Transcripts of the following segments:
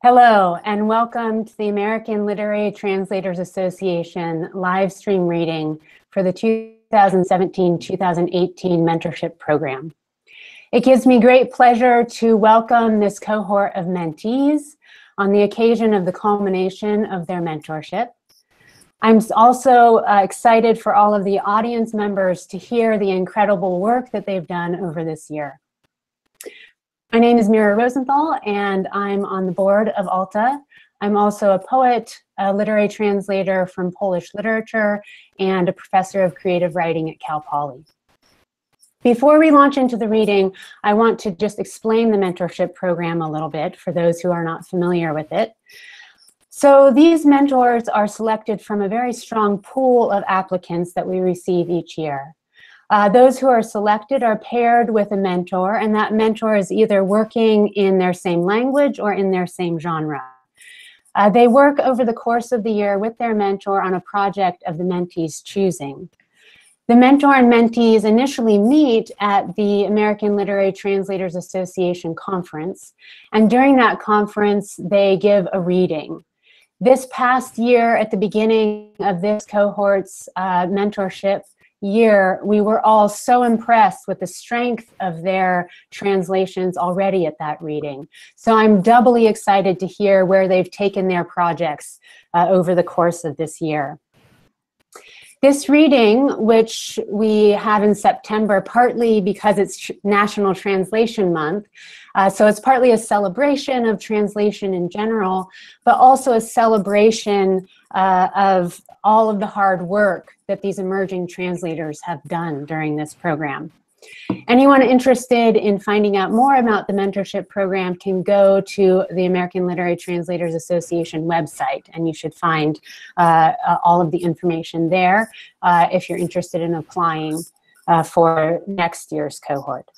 Hello, and welcome to the American Literary Translators Association live stream reading for the 2017-2018 Mentorship Program. It gives me great pleasure to welcome this cohort of mentees on the occasion of the culmination of their mentorship. I'm also excited for all of the audience members to hear the incredible work that they've done over this year. My name is Mira Rosenthal, and I'm on the board of ALTA. I'm also a poet, a literary translator from Polish literature, and a professor of creative writing at Cal Poly. Before we launch into the reading, I want to just explain the mentorship program a little bit for those who are not familiar with it. So these mentors are selected from a very strong pool of applicants that we receive each year. Those who are selected are paired with a mentor, and that mentor is either working in their same language or in their same genre. They work over the course of the year with their mentor on a project of the mentee's choosing. The mentor and mentees initially meet at the American Literary Translators Association conference, and during that conference, they give a reading. This past year, at the beginning of this cohort's mentorship year, we were all so impressed with the strength of their translations already at that reading. So I'm doubly excited to hear where they've taken their projects over the course of this year. This reading, which we have in September, partly because it's National Translation Month, so it's partly a celebration of translation in general, but also a celebration of all of the hard work that these emerging translators have done during this program. Anyone interested in finding out more about the mentorship program can go to the American Literary Translators Association website, and you should find all of the information there if you're interested in applying for next year's cohort.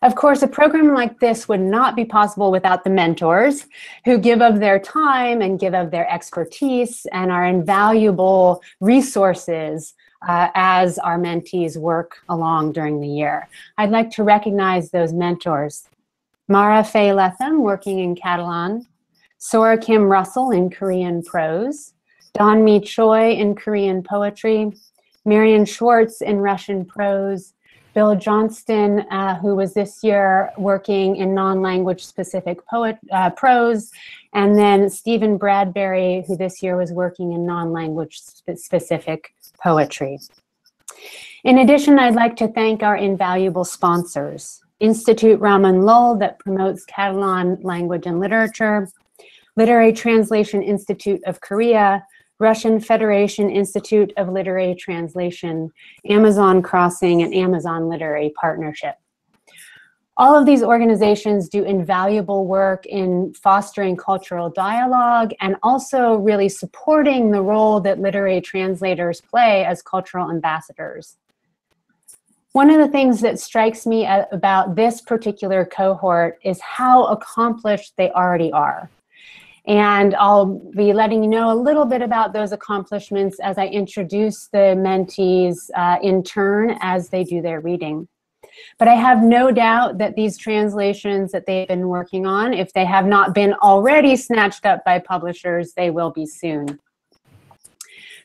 Of course, a program like this would not be possible without the mentors who give of their time and give of their expertise and are invaluable resources as our mentees work along during the year. I'd like to recognize those mentors. Mara Faye Letham, working in Catalan, Sora Kim Russell in Korean prose, Don Mi Choi in Korean poetry, Marian Schwartz in Russian prose, Bill Johnston, who was this year working in non-language specific prose, and then Stephen Bradbury, who this year was working in non-language specific poetry. In addition, I'd like to thank our invaluable sponsors: Institute Ramon Lull, that promotes Catalan language and literature, Literary Translation Institute of Korea, Russian Federation Institute of Literary Translation, Amazon Crossing, and Amazon Literary Partnership. All of these organizations do invaluable work in fostering cultural dialogue and also really supporting the role that literary translators play as cultural ambassadors. One of the things that strikes me about this particular cohort is how accomplished they already are. And I'll be letting you know a little bit about those accomplishments as I introduce the mentees in turn as they do their reading. But I have no doubt that these translations that they've been working on, if they have not been already snatched up by publishers, they will be soon.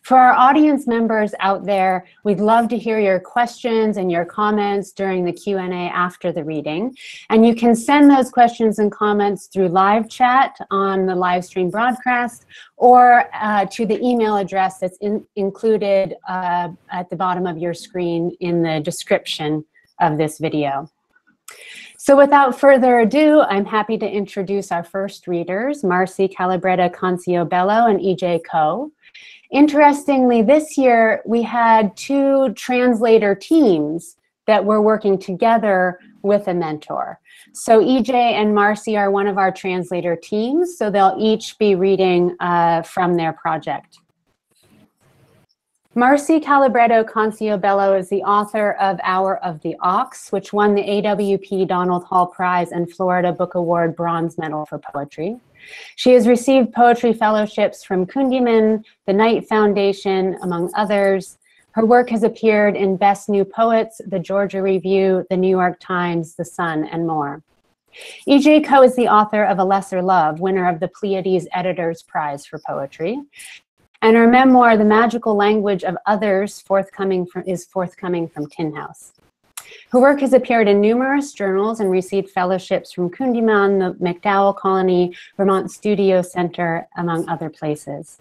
For our audience members out there, we'd love to hear your questions and your comments during the Q&A after the reading. And you can send those questions and comments through live chat on the live stream broadcast or to the email address that's included at the bottom of your screen in the description of this video. So without further ado, I'm happy to introduce our first readers, Marci, Calabretta, Cancio-Bello, and E.J. Ko. Interestingly, this year we had two translator teams that were working together with a mentor. So EJ and Marci are one of our translator teams, so they'll each be reading from their project. Marci Calabretta Cancio-Bello is the author of Hour of the Ox, which won the AWP Donald Hall Prize and Florida Book Award Bronze Medal for Poetry. She has received poetry fellowships from Kundiman, the Knight Foundation, among others. Her work has appeared in Best New Poets, the Georgia Review, the New York Times, The Sun, and more. E.J. Koh is the author of A Lesser Love, winner of the Pleiades Editor's Prize for Poetry, and her memoir, The Magical Language of Others, is forthcoming from Tin House. Her work has appeared in numerous journals and received fellowships from Kundiman, the MacDowell Colony, Vermont Studio Center, among other places.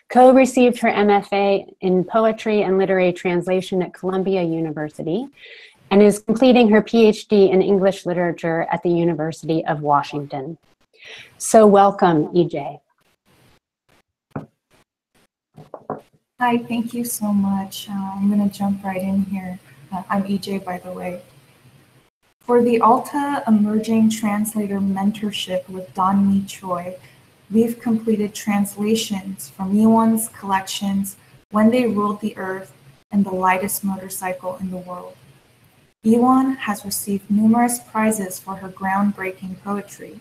Koh received her MFA in Poetry and Literary Translation at Columbia University and is completing her PhD in English Literature at the University of Washington. So welcome, EJ. Hi, thank you so much. I'm going to jump right in here. I'm EJ, by the way. For the Alta Emerging Translator Mentorship with Don-Mi Choi, we've completed translations from Miwon's collections, When They Ruled the Earth, and The Lightest Motorcycle in the World. Miwon has received numerous prizes for her groundbreaking poetry.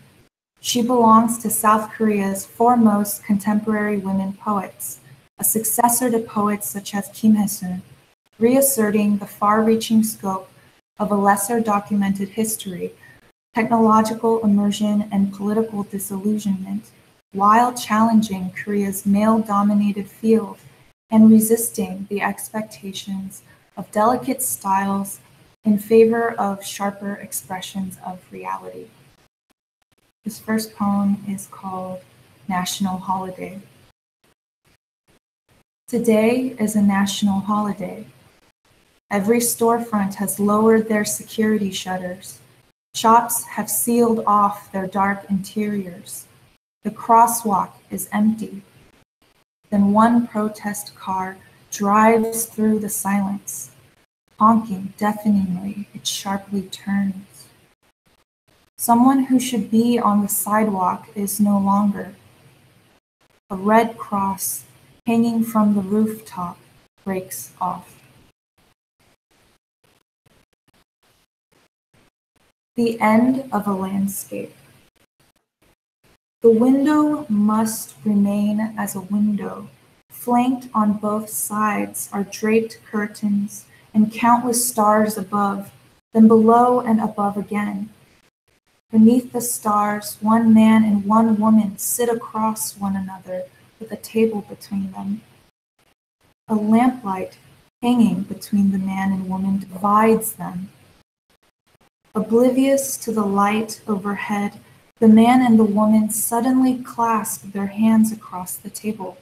She belongs to South Korea's foremost contemporary women poets, a successor to poets such as Kim Hae-sun, reasserting the far-reaching scope of a lesser documented history, technological immersion, and political disillusionment, while challenging Korea's male-dominated field and resisting the expectations of delicate styles in favor of sharper expressions of reality. His first poem is called National Holiday. Today is a national holiday. Every storefront has lowered their security shutters. Shops have sealed off their dark interiors. The crosswalk is empty. Then one protest car drives through the silence. Honking deafeningly, it sharply turns. Someone who should be on the sidewalk is no longer. A red cross hanging from the rooftop breaks off. The end of a landscape. The window must remain as a window. Flanked on both sides are draped curtains and countless stars above, then below and above again. Beneath the stars, one man and one woman sit across one another with a table between them. A lamplight hanging between the man and woman divides them. Oblivious to the light overhead, the man and the woman suddenly clasp their hands across the table.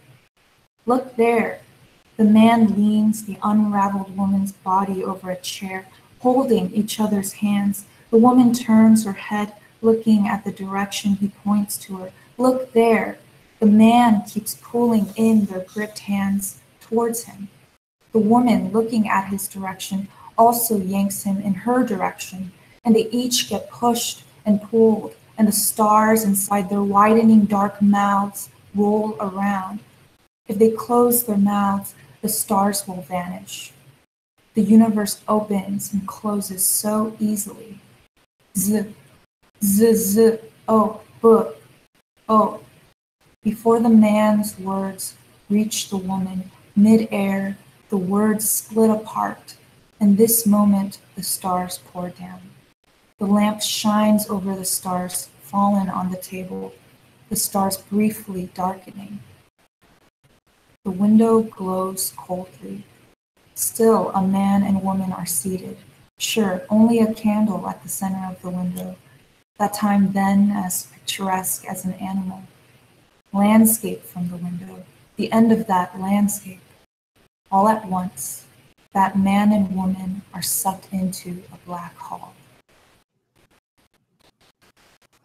Look there. The man leans the unraveled woman's body over a chair, holding each other's hands. The woman turns her head, looking at the direction he points to her. Look there. The man keeps pulling in their gripped hands towards him. The woman, looking at his direction, also yanks him in her direction, and they each get pushed and pulled, and the stars inside their widening dark mouths roll around. If they close their mouths, the stars will vanish. The universe opens and closes so easily. Z, z, z, oh, b, oh. Before the man's words reach the woman, mid-air, the words split apart. In this moment, the stars pour down. The lamp shines over the stars fallen on the table, the stars briefly darkening. The window glows coldly. Still, a man and woman are seated. Sure, only a candle at the center of the window. That time then as picturesque as an animal. Landscape from the window, the end of that landscape. All at once, that man and woman are sucked into a black hole.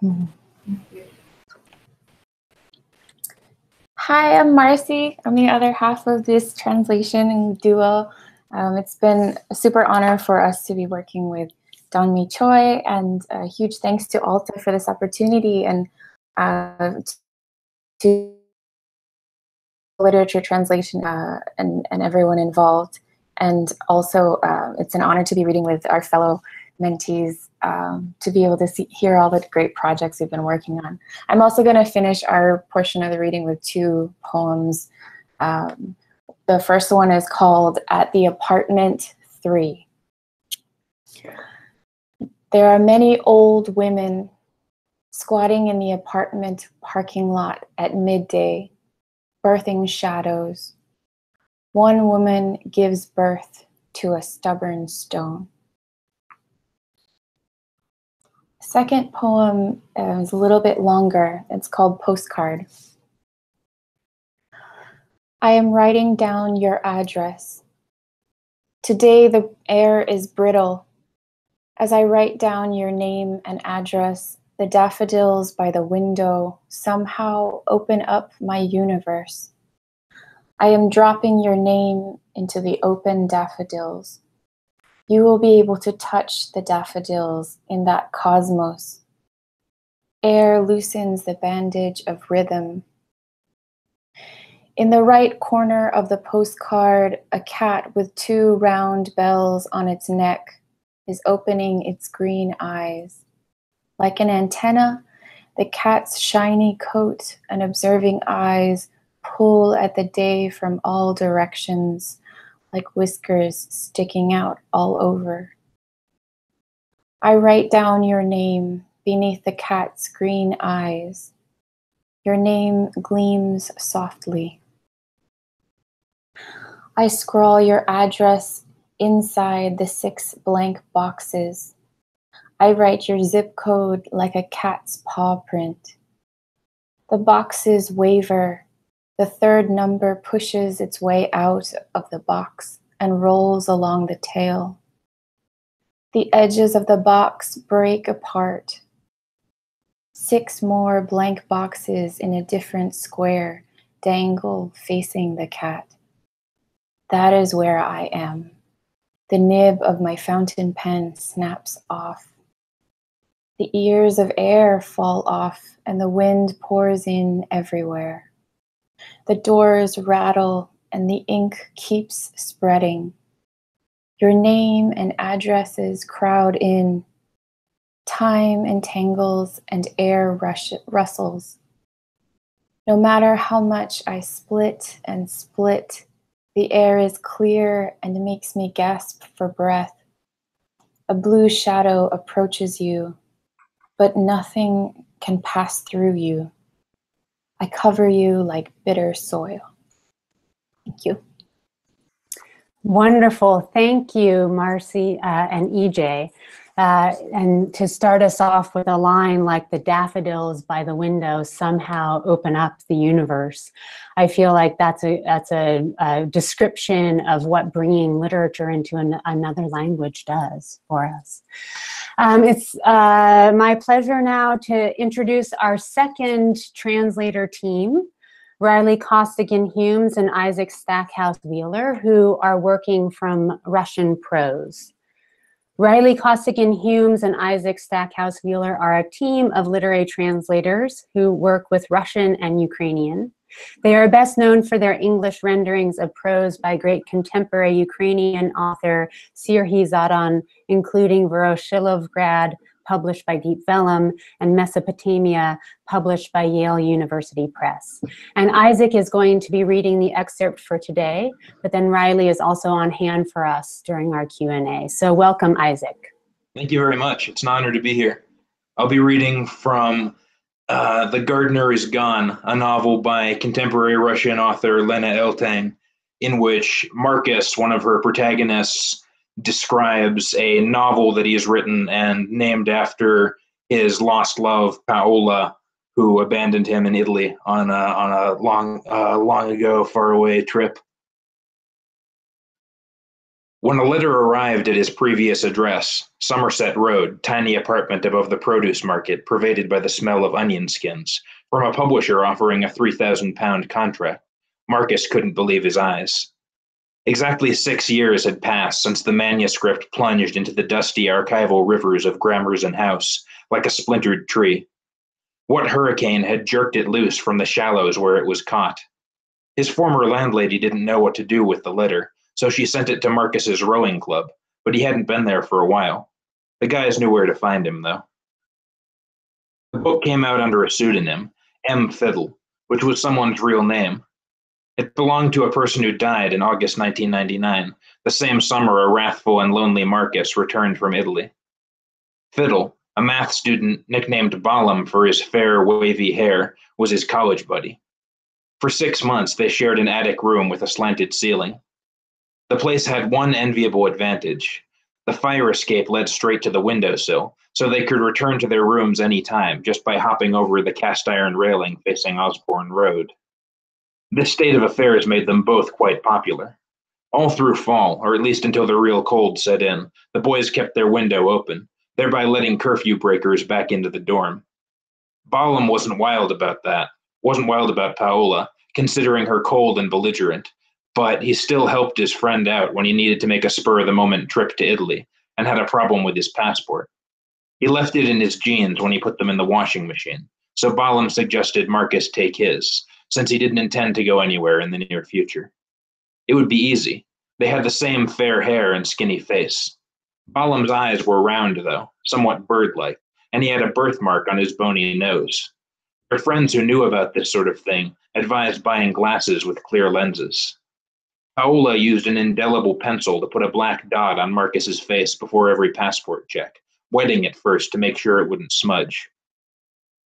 Mm-hmm. Thank you. Hi, I'm Marci. I'm the other half of this translation and duo. It's been a super honor for us to be working with Don-Mi Choi, and a huge thanks to Alta for this opportunity and to literature translation and everyone involved. And also, it's an honor to be reading with our fellow mentees, to be able to hear all the great projects we've been working on. I'm also going to finish our portion of the reading with two poems. The first one is called At the Apartment 3. There are many old women squatting in the apartment parking lot at midday, birthing shadows. One woman gives birth to a stubborn stone. Second poem is a little bit longer. It's called Postcard. I am writing down your address. Today the air is brittle. As I write down your name and address, the daffodils by the window somehow open up my universe. I am dropping your name into the open daffodils. You will be able to touch the daffodils in that cosmos. Air loosens the bandage of rhythm. In the right corner of the postcard, a cat with 2 round bells on its neck is opening its green eyes. Like an antenna, the cat's shiny coat and observing eyes pull at the day from all directions, like whiskers sticking out all over. I write down your name beneath the cat's green eyes. Your name gleams softly. I scrawl your address inside the 6 blank boxes. I write your zip code like a cat's paw print. The boxes waver. The 3rd number pushes its way out of the box and rolls along the tail. The edges of the box break apart. 6 more blank boxes in a different square dangle facing the cat. That is where I am. The nib of my fountain pen snaps off. The ears of air fall off and the wind pours in everywhere. The doors rattle and the ink keeps spreading. Your name and addresses crowd in. Time entangles and air rustles. No matter how much I split and split, the air is clear and makes me gasp for breath. A blue shadow approaches you, but nothing can pass through you. I cover you like bitter soil. Thank you. Wonderful. Thank you, Marci and EJ. And to start us off with a line like the daffodils by the window somehow open up the universe. I feel like that's a description of what bringing literature into another language does for us. It's my pleasure now to introduce our second translator team, Reilly Costigan-Humes and Isaac Stackhouse-Wheeler, who are working from Russian prose. Reilly Costigan-Humes and Isaac Stackhouse-Wheeler are a team of literary translators who work with Russian and Ukrainian. They are best known for their English renderings of prose by great contemporary Ukrainian author Serhiy Zadon, including Voroshilovgrad, published by Deep Vellum, and Mesopotamia, published by Yale University Press. And Isaac is going to be reading the excerpt for today, but then Reilly is also on hand for us during our Q&A. So welcome, Isaac. Thank you very much. It's an honor to be here. I'll be reading from The Gardener is Gone, a novel by contemporary Russian author Lena Eltang, in which Marcus, one of her protagonists, describes a novel that he has written and named after his lost love, Paola, who abandoned him in Italy on a long ago, faraway trip. When a letter arrived at his previous address, Somerset Road, tiny apartment above the produce market, pervaded by the smell of onion skins, from a publisher offering a £3,000 contract, Marcus couldn't believe his eyes. Exactly 6 years had passed since the manuscript plunged into the dusty archival rivers of Gramercy House, like a splintered tree. What hurricane had jerked it loose from the shallows where it was caught? His former landlady didn't know what to do with the letter, so she sent it to Marcus's rowing club, but he hadn't been there for a while. The guys knew where to find him, though. The book came out under a pseudonym, M. Fiddle, which was someone's real name. It belonged to a person who died in August 1999, the same summer a wrathful and lonely Marcus returned from Italy. Fiddle, A math student nicknamed Balam for his fair, wavy hair was his college buddy. For 6 months, they shared an attic room with a slanted ceiling. The place had one enviable advantage. The fire escape led straight to the windowsill, so they could return to their rooms any time just by hopping over the cast iron railing facing Osborne Road. This state of affairs made them both quite popular. All through fall, or at least until the real cold set in, the boys kept their window open, thereby letting curfew breakers back into the dorm. Balam wasn't wild about Paola, considering her cold and belligerent, but he still helped his friend out when he needed to make a spur-of-the-moment trip to Italy and had a problem with his passport. He left it in his jeans when he put them in the washing machine, so Balam suggested Marcus take his, since he didn't intend to go anywhere in the near future. It would be easy. They had the same fair hair and skinny face. Balam's eyes were round, though, somewhat bird-like, and he had a birthmark on his bony nose. Their friends who knew about this sort of thing advised buying glasses with clear lenses. Paola used an indelible pencil to put a black dot on Marcus's face before every passport check, wetting it first to make sure it wouldn't smudge.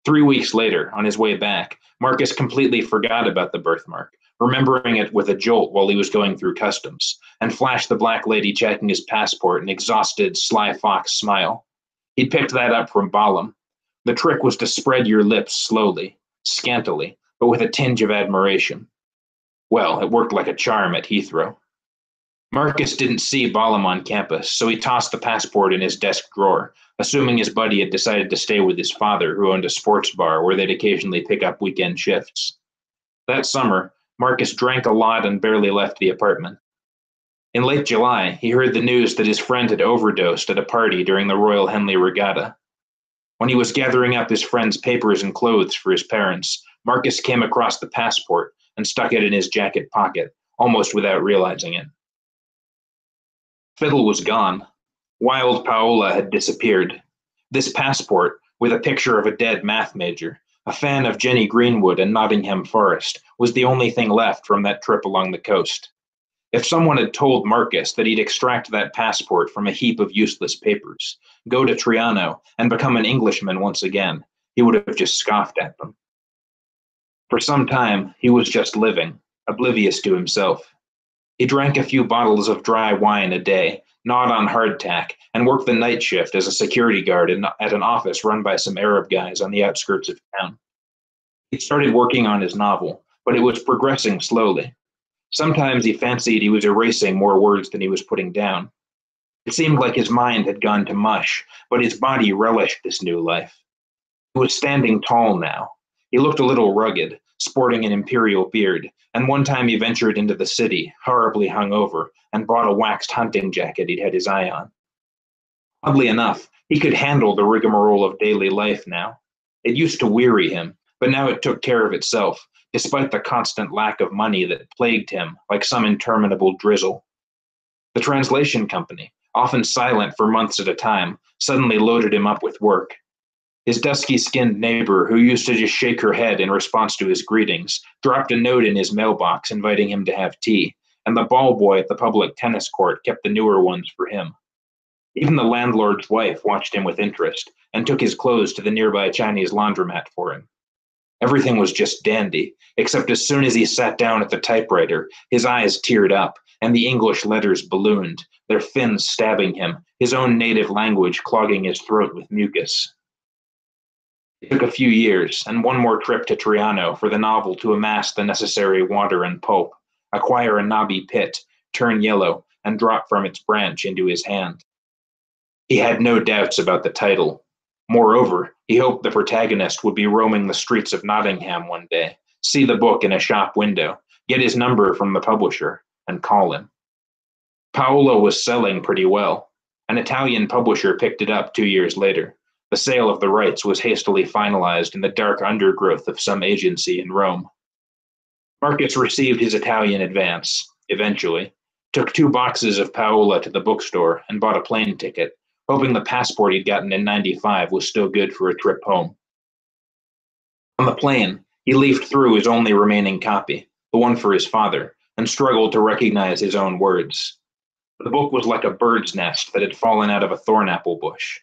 3 weeks later, on his way back, Marcus completely forgot about the birthmark, remembering it with a jolt while he was going through customs, and flashed the black lady checking his passport an exhausted, sly fox smile. He'd picked that up from Balam. The trick was to spread your lips slowly, scantily, but with a tinge of admiration. Well, it worked like a charm at Heathrow. Marcus didn't see Balam on campus, so he tossed the passport in his desk drawer, assuming his buddy had decided to stay with his father, who owned a sports bar where they'd occasionally pick up weekend shifts. That summer, Marcus drank a lot and barely left the apartment. In late July, he heard the news that his friend had overdosed at a party during the Royal Henley Regatta. When he was gathering up his friend's papers and clothes for his parents, Marcus came across the passport and stuck it in his jacket pocket, almost without realizing it. Fiddle was gone. Wild Paola had disappeared. This passport, with a picture of a dead math major, a fan of Jenny Greenwood and Nottingham Forest, was the only thing left from that trip along the coast. If someone had told Marcus that he'd extract that passport from a heap of useless papers, go to Triano, and become an Englishman once again, he would have just scoffed at them. For some time, he was just living, oblivious to himself. He drank a few bottles of dry wine a day, gnawed on hardtack, and worked the night shift as a security guard at an office run by some Arab guys on the outskirts of town. He started working on his novel, but it was progressing slowly. Sometimes he fancied he was erasing more words than he was putting down. It seemed like his mind had gone to mush, but his body relished this new life. He was standing tall now. He looked a little rugged, sporting an imperial beard, and one time he ventured into the city, horribly hungover, and bought a waxed hunting jacket he'd had his eye on. Oddly enough, he could handle the rigmarole of daily life now. It used to weary him, but now it took care of itself, despite the constant lack of money that plagued him like some interminable drizzle. The translation company, often silent for months at a time, suddenly loaded him up with work. His dusky-skinned neighbor, who used to just shake her head in response to his greetings, dropped a note in his mailbox inviting him to have tea, and the ball boy at the public tennis court kept the newer ones for him. Even the landlord's wife watched him with interest and took his clothes to the nearby Chinese laundromat for him. Everything was just dandy, except as soon as he sat down at the typewriter, his eyes teared up, and the English letters ballooned, their fins stabbing him, his own native language clogging his throat with mucus. It took a few years, and one more trip to Triano for the novel to amass the necessary water and pulp, acquire a knobby pit, turn yellow, and drop from its branch into his hand. He had no doubts about the title. Moreover, he hoped the protagonist would be roaming the streets of Nottingham one day, see the book in a shop window, get his number from the publisher, and call him. Paolo was selling pretty well. An Italian publisher picked it up 2 years later. The sale of the rights was hastily finalized in the dark undergrowth of some agency in Rome. Marcus received his Italian advance, eventually, took 2 boxes of Paola to the bookstore, and bought a plane ticket, hoping the passport he'd gotten in '95 was still good for a trip home. On the plane, he leafed through his only remaining copy, the one for his father, and struggled to recognize his own words. The book was like a bird's nest that had fallen out of a thorn apple bush.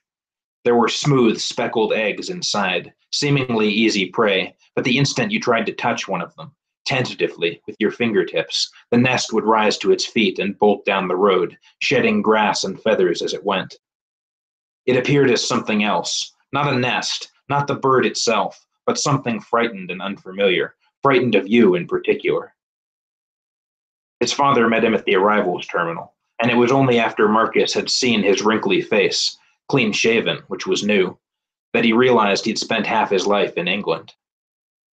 There were smooth, speckled eggs inside, seemingly easy prey, but the instant you tried to touch one of them, tentatively, with your fingertips, the nest would rise to its feet and bolt down the road, shedding grass and feathers as it went. It appeared as something else, not a nest, not the bird itself, but something frightened and unfamiliar, frightened of you in particular. His father met him at the arrivals terminal, and it was only after Marcus had seen his wrinkly face, clean-shaven, which was new, that he realized he'd spent half his life in England.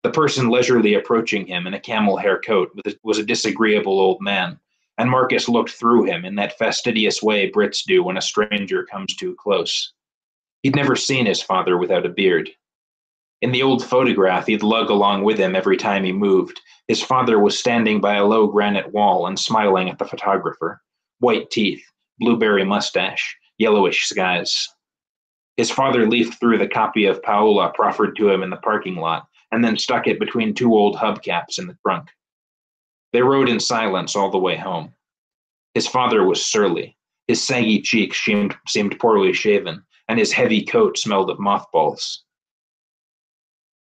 The person leisurely approaching him in a camel hair coat was a disagreeable old man, and Marcus looked through him in that fastidious way Brits do when a stranger comes too close. He'd never seen his father without a beard. In the old photograph he'd lug along with him every time he moved, his father was standing by a low granite wall and smiling at the photographer. White teeth, blueberry mustache, yellowish skies. His father leafed through the copy of Paola proffered to him in the parking lot, and then stuck it between two old hubcaps in the trunk. They rode in silence all the way home. His father was surly. His saggy cheeks seemed poorly shaven, and his heavy coat smelled of mothballs.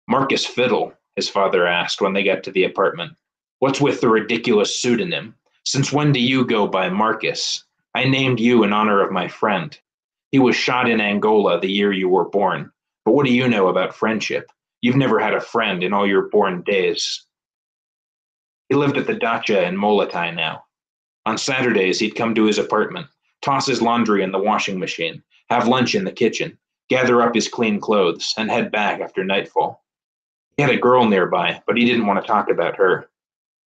"Marcus Fiddle?" his father asked when they got to the apartment. "What's with the ridiculous pseudonym? Since when do you go by Marcus? I named you in honor of my friend. He was shot in Angola the year you were born. But what do you know about friendship? You've never had a friend in all your born days." He lived at the dacha in Molokai now. On Saturdays, he'd come to his apartment, toss his laundry in the washing machine, have lunch in the kitchen, gather up his clean clothes, and head back after nightfall. He had a girl nearby, but he didn't want to talk about her.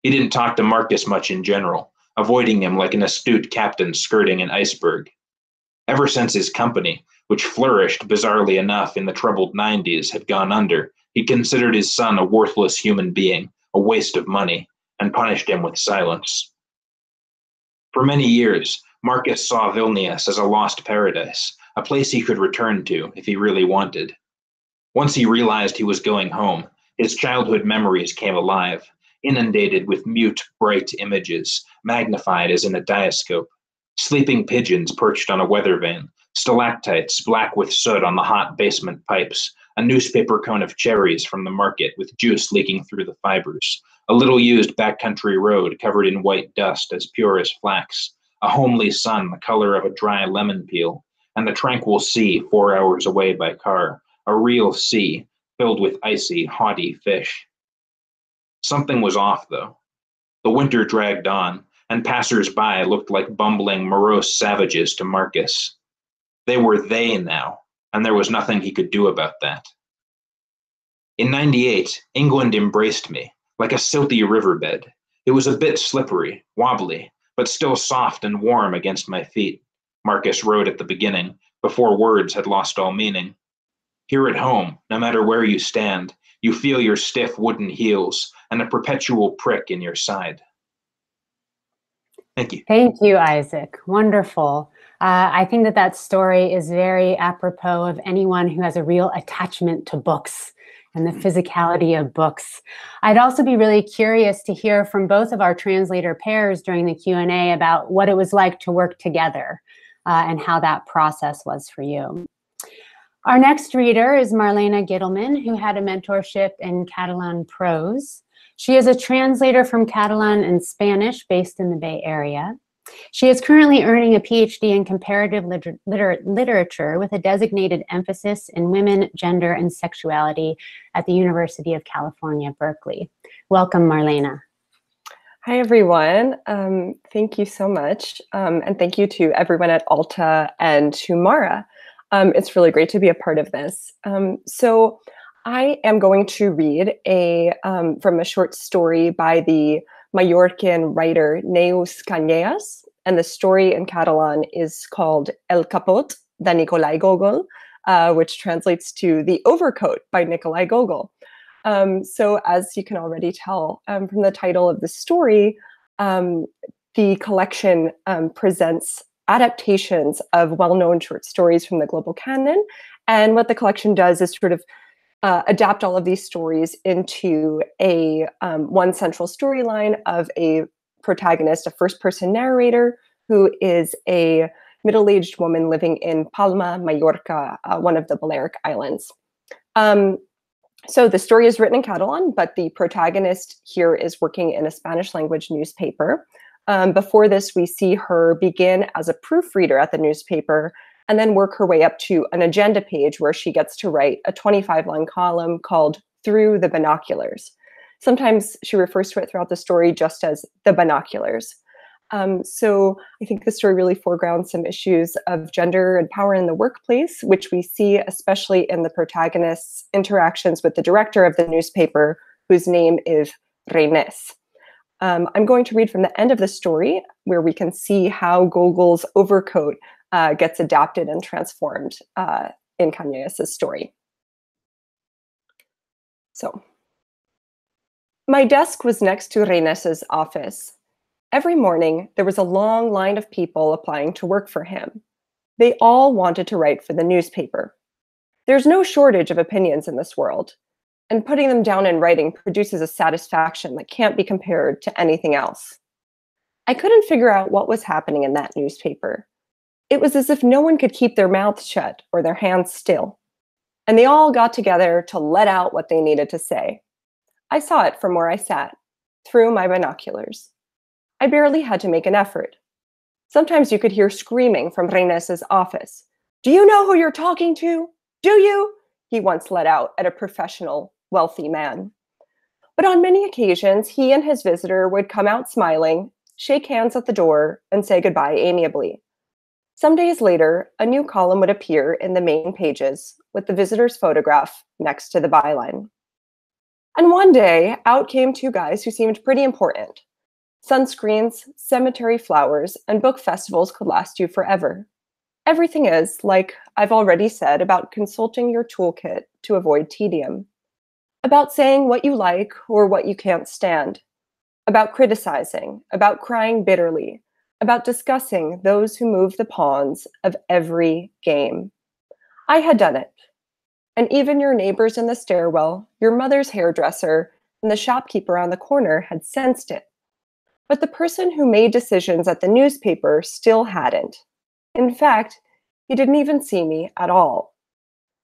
He didn't talk to Marcus much in general, avoiding him like an astute captain skirting an iceberg. Ever since his company, which flourished bizarrely enough in the troubled 90s, had gone under, he considered his son a worthless human being, a waste of money, and punished him with silence. For many years, Marcus saw Vilnius as a lost paradise, a place he could return to if he really wanted. Once he realized he was going home, his childhood memories came alive, inundated with mute, bright images, magnified as in a diascope. Sleeping pigeons perched on a weather vane, stalactites black with soot on the hot basement pipes, a newspaper cone of cherries from the market with juice leaking through the fibers, a little-used backcountry road covered in white dust as pure as flax, a homely sun the color of a dry lemon peel, and the tranquil sea 4 hours away by car, a real sea filled with icy, haughty fish. Something was off, though. The winter dragged on, and passers-by looked like bumbling, morose savages to Marcus. They were they now, and there was nothing he could do about that. In '98, England embraced me, like a silty riverbed. It was a bit slippery, wobbly, but still soft and warm against my feet, Marcus wrote at the beginning, before words had lost all meaning. Here at home, no matter where you stand, you feel your stiff wooden heels and a perpetual prick in your side. Thank you. Thank you, Isaac. Wonderful. I think that that story is very apropos of anyone who has a real attachment to books and the physicality of books. I'd also be really curious to hear from both of our translator pairs during the Q&A about what it was like to work together and how that process was for you. Our next reader is Marlena Gittleman, who had a mentorship in Catalan Prose. She is a translator from Catalan and Spanish based in the Bay Area. She is currently earning a PhD in comparative literature with a designated emphasis in women, gender, and sexuality at the University of California, Berkeley. Welcome, Marlena. Hi, everyone. Thank you so much. And thank you to everyone at Alta and to Mara. It's really great to be a part of this. So I am going to read from a short story by the Mallorcan writer Neus Cañellas, and the story in Catalan is called El Capot de Nicolae Gogol, which translates to The Overcoat by Nicolae Gogol. So as you can already tell from the title of the story, the collection presents adaptations of well-known short stories from the global canon. And what the collection does is sort of adapt all of these stories into a one central storyline of a protagonist, a first-person narrator, who is a middle-aged woman living in Palma, Mallorca, one of the Balearic Islands. So the story is written in Catalan, but the protagonist here is working in a Spanish language newspaper. Before this, we see her begin as a proofreader at the newspaper and then work her way up to an agenda page where she gets to write a 25-line column called Through the Binoculars. Sometimes she refers to it throughout the story just as the binoculars. So I think the story really foregrounds some issues of gender and power in the workplace, which we see especially in the protagonist's interactions with the director of the newspaper, whose name is Reynés. I'm going to read from the end of the story, where we can see how Gogol's overcoat gets adapted and transformed in Cañas' story. So, my desk was next to Reynés' office. Every morning, there was a long line of people applying to work for him. They all wanted to write for the newspaper. There's no shortage of opinions in this world, and putting them down in writing produces a satisfaction that can't be compared to anything else. I couldn't figure out what was happening in that newspaper. It was as if no one could keep their mouths shut or their hands still, and they all got together to let out what they needed to say. I saw it from where I sat, through my binoculars. I barely had to make an effort. Sometimes you could hear screaming from Reynés' office. "Do you know who you're talking to? Do you?" he once let out at a professional, wealthy man. But on many occasions, he and his visitor would come out smiling, shake hands at the door, and say goodbye amiably. Some days later, a new column would appear in the main pages with the visitor's photograph next to the byline. And one day, out came two guys who seemed pretty important. Sunscreens, cemetery flowers, and book festivals could last you forever. Everything is, like I've already said, about consulting your toolkit to avoid tedium. About saying what you like or what you can't stand. About criticizing, about crying bitterly, about discussing those who move the pawns of every game. I had done it. And even your neighbors in the stairwell, your mother's hairdresser, and the shopkeeper on the corner had sensed it. But the person who made decisions at the newspaper still hadn't. In fact, he didn't even see me at all.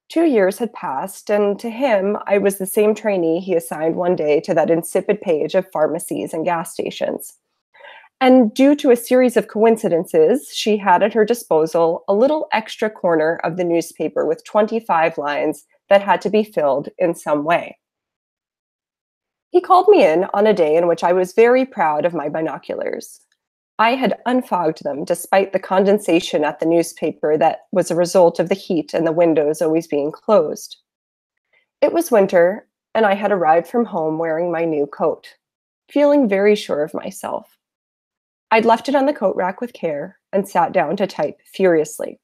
2 years had passed, and to him, I was the same trainee he assigned one day to that insipid page of pharmacies and gas stations. And due to a series of coincidences, she had at her disposal a little extra corner of the newspaper with 25 lines that had to be filled in some way. He called me in on a day in which I was very proud of my binoculars. I had unfogged them despite the condensation at the newspaper that was a result of the heat and the windows always being closed. It was winter, and I had arrived from home wearing my new coat, feeling very sure of myself. I'd left it on the coat rack with care and sat down to type furiously.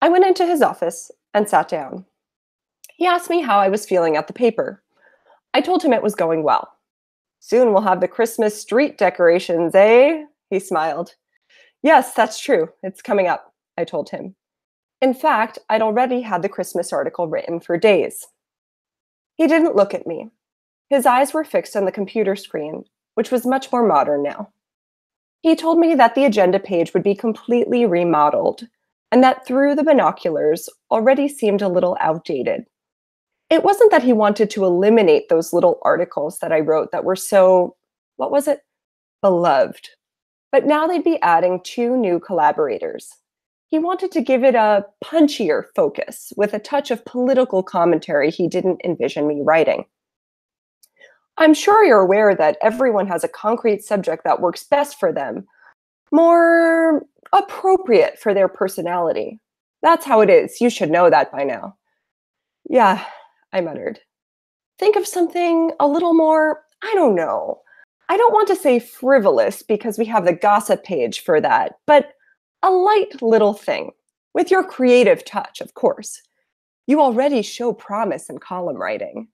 I went into his office and sat down. He asked me how I was feeling at the paper. I told him it was going well. "Soon we'll have the Christmas street decorations, eh?" He smiled. "Yes, that's true. It's coming up," I told him. In fact, I'd already had the Christmas article written for days. He didn't look at me. His eyes were fixed on the computer screen, which was much more modern now. He told me that the agenda page would be completely remodeled, and that Through the Binoculars already seemed a little outdated. It wasn't that he wanted to eliminate those little articles that I wrote that were so, beloved. But now they'd be adding 2 new collaborators. He wanted to give it a punchier focus with a touch of political commentary he didn't envision me writing. I'm sure you're aware that everyone has a concrete subject that works best for them, more appropriate for their personality. That's how it is. You should know that by now. Yeah, I muttered. Think of something a little more, I don't know. I don't want to say frivolous because we have the gossip page for that, but a light little thing, with your creative touch, of course. You already show promise in column writing.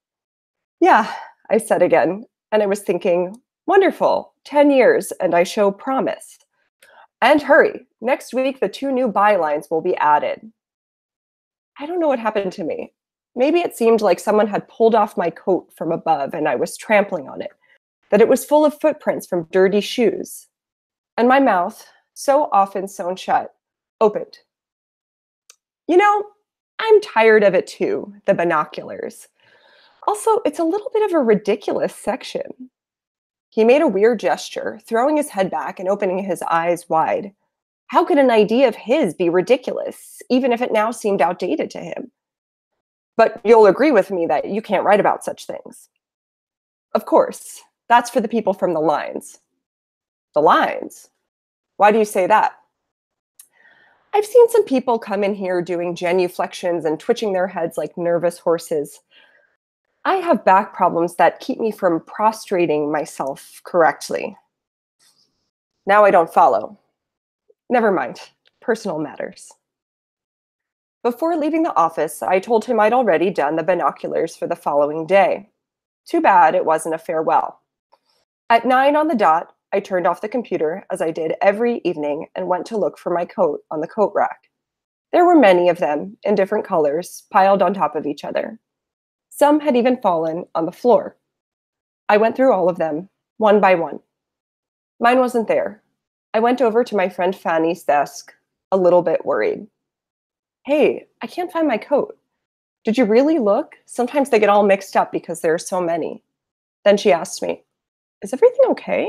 Yeah, I said again, and I was thinking, wonderful, 10 years and I show promise. And hurry, next week the 2 new bylines will be added. I don't know what happened to me. Maybe it seemed like someone had pulled off my coat from above and I was trampling on it, that it was full of footprints from dirty shoes. And my mouth, so often sewn shut, Opened. You know, I'm tired of it too, the binoculars. Also, it's a little bit of a ridiculous section. He made a weird gesture, throwing his head back and opening his eyes wide. How could an idea of his be ridiculous, even if it now seemed outdated to him? But you'll agree with me that you can't write about such things. Of course, that's for the people from the lines. The lines? Why do you say that? I've seen some people come in here doing genuflections and twitching their heads like nervous horses. I have back problems that keep me from prostrating myself correctly. Now I don't follow. Never mind, personal matters. Before leaving the office, I told him I'd already done the binoculars for the following day. Too bad it wasn't a farewell. At 9 on the dot, I turned off the computer, as I did every evening, and went to look for my coat on the coat rack. There were many of them, in different colors, piled on top of each other. Some had even fallen on the floor. I went through all of them, one by one. Mine wasn't there. I went over to my friend Fanny's desk, a little bit worried. Hey, I can't find my coat. Did you really look? Sometimes they get all mixed up because there are so many. Then she asked me, is everything okay?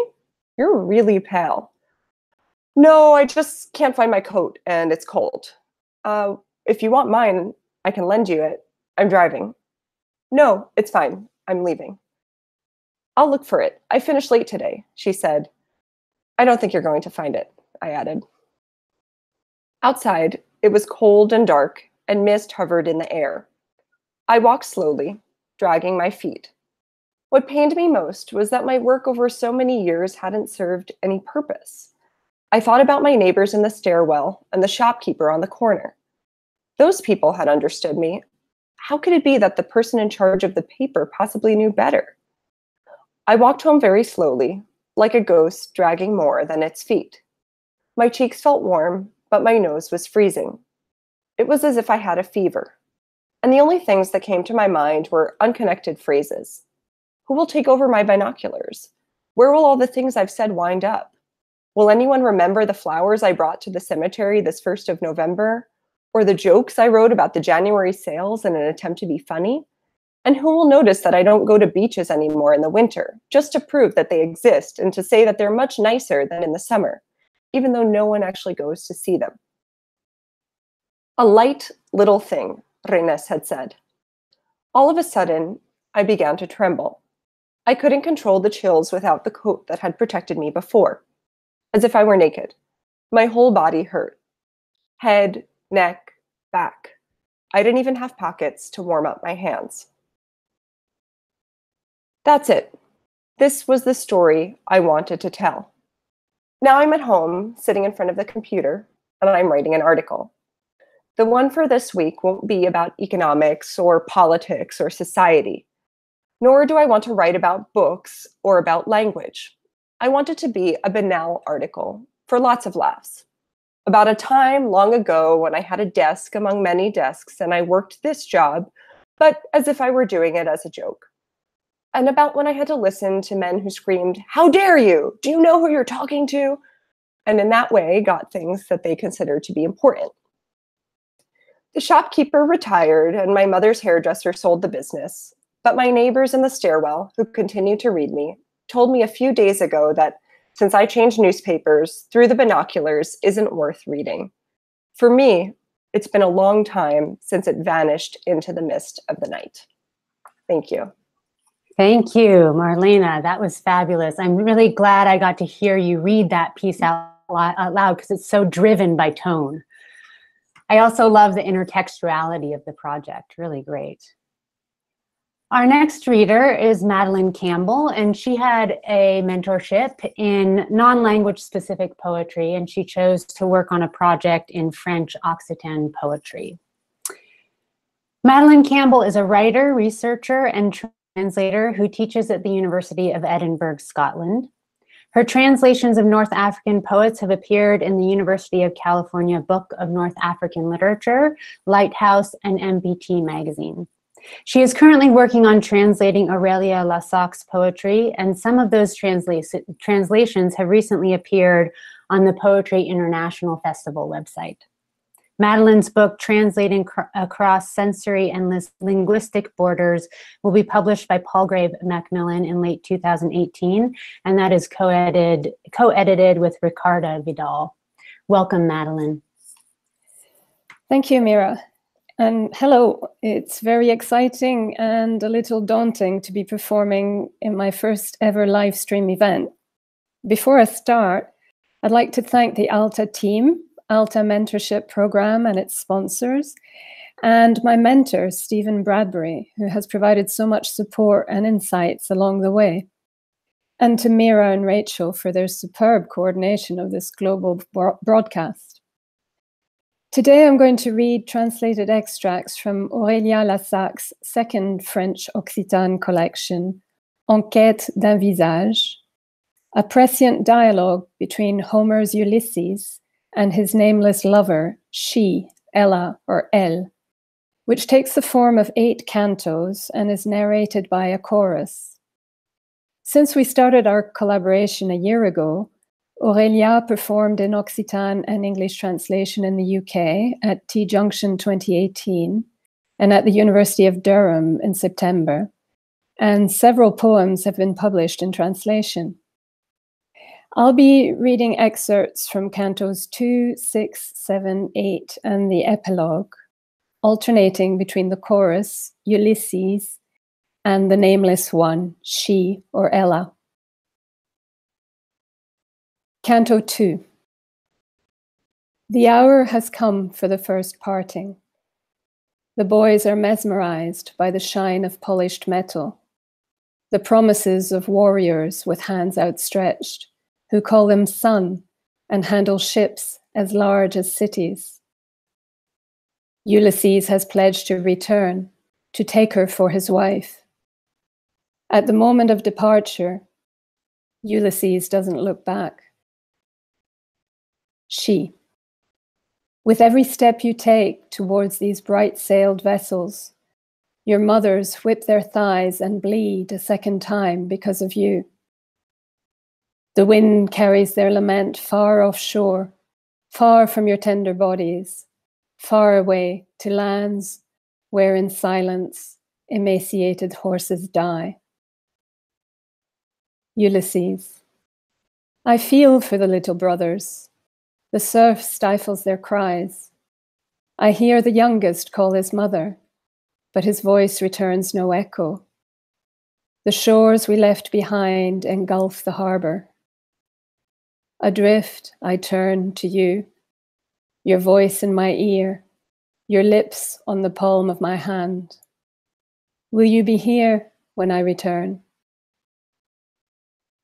You're really pale. No, I just can't find my coat and it's cold. If you want mine, I can lend you it. I'm driving. No, it's fine. I'm leaving. I'll look for it. I finished late today, she said. I don't think you're going to find it, I added. Outside, it was cold and dark, and mist hovered in the air. I walked slowly, dragging my feet. What pained me most was that my work over so many years hadn't served any purpose. I thought about my neighbors in the stairwell and the shopkeeper on the corner. Those people had understood me. How could it be that the person in charge of the paper possibly knew better? I walked home very slowly, like a ghost dragging more than its feet. My cheeks felt warm, but my nose was freezing. It was as if I had a fever. And the only things that came to my mind were unconnected phrases. Who will take over my binoculars? Where will all the things I've said wind up? Will anyone remember the flowers I brought to the cemetery this 1st of November? Or the jokes I wrote about the January sales in an attempt to be funny? And who will notice that I don't go to beaches anymore in the winter, just to prove that they exist and to say that they're much nicer than in the summer, even though no one actually goes to see them? A light little thing, Reines had said. All of a sudden, I began to tremble. I couldn't control the chills without the coat that had protected me before, as if I were naked. My whole body hurt. Head, neck, back. I didn't even have pockets to warm up my hands. That's it. This was the story I wanted to tell. Now I'm at home, sitting in front of the computer, and I'm writing an article. The one for this week won't be about economics or politics or society, nor do I want to write about books or about language. I want it to be a banal article for lots of laughs. About a time long ago when I had a desk among many desks and I worked this job, but as if I were doing it as a joke. And about when I had to listen to men who screamed, "How dare you? Do you know who you're talking to?" And in that way got things that they considered to be important. The shopkeeper retired and my mother's hairdresser sold the business. But my neighbors in the stairwell, who continued to read me, told me a few days ago that since I changed newspapers, through the binoculars isn't worth reading. For me, it's been a long time since it vanished into the mist of the night. Thank you. Thank you, Marlena. That was fabulous. I'm really glad I got to hear you read that piece out loud because it's so driven by tone. I also love the intertextuality of the project. Really great. Our next reader is Madeleine Campbell, and she had a mentorship in non-language specific poetry, and she chose to work on a project in French Occitan poetry. Madeleine Campbell is a writer, researcher, and translator who teaches at the University of Edinburgh, Scotland. Her translations of North African poets have appeared in the University of California Book of North African Literature, Lighthouse, and MBT magazine. She is currently working on translating Aurelia Lasocque's poetry, and some of those translations have recently appeared on the Poetry International Festival website. Madeleine's book, Translating Across Sensory and Linguistic Borders, will be published by Palgrave Macmillan in late 2018, and that is co-edited with Ricarda Vidal. Welcome, Madeleine. Thank you, Mira. And hello, it's very exciting and a little daunting to be performing in my first ever live stream event. Before I start, I'd like to thank the ALTA team, ALTA Mentorship Program and its sponsors, and my mentor, Stephen Bradbury, who has provided so much support and insights along the way. And to Mira and Rachel for their superb coordination of this global broadcast. Today I'm going to read translated extracts from Aurélia Lassac's second French Occitane collection, En quête d'un visage, a prescient dialogue between Homer's Ulysses and his nameless lover, she, Ella, or Elle, which takes the form of 8 cantos and is narrated by a chorus. Since we started our collaboration a year ago, Aurélia performed in Occitane and English translation in the UK at T-Junction 2018 and at the University of Durham in September, and several poems have been published in translation. I'll be reading excerpts from cantos 2, 6, 7, 8, and the epilogue, alternating between the chorus, Ulysses, and the nameless one, she or Ella. Canto 2. The hour has come for the first parting. The boys are mesmerized by the shine of polished metal, the promises of warriors with hands outstretched, who call them son and handle ships as large as cities. Ulysses has pledged to return, to take her for his wife. At the moment of departure, Ulysses doesn't look back. She. With every step you take towards these bright-sailed vessels, your mothers whip their thighs and bleed a second time because of you. The wind carries their lament far offshore, far from your tender bodies, far away to lands where in silence emaciated horses die. Ulysses. I feel for the little brothers. The surf stifles their cries. I hear the youngest call his mother, but his voice returns no echo. The shores we left behind engulf the harbor. Adrift, I turn to you, your voice in my ear, your lips on the palm of my hand. Will you be here when I return?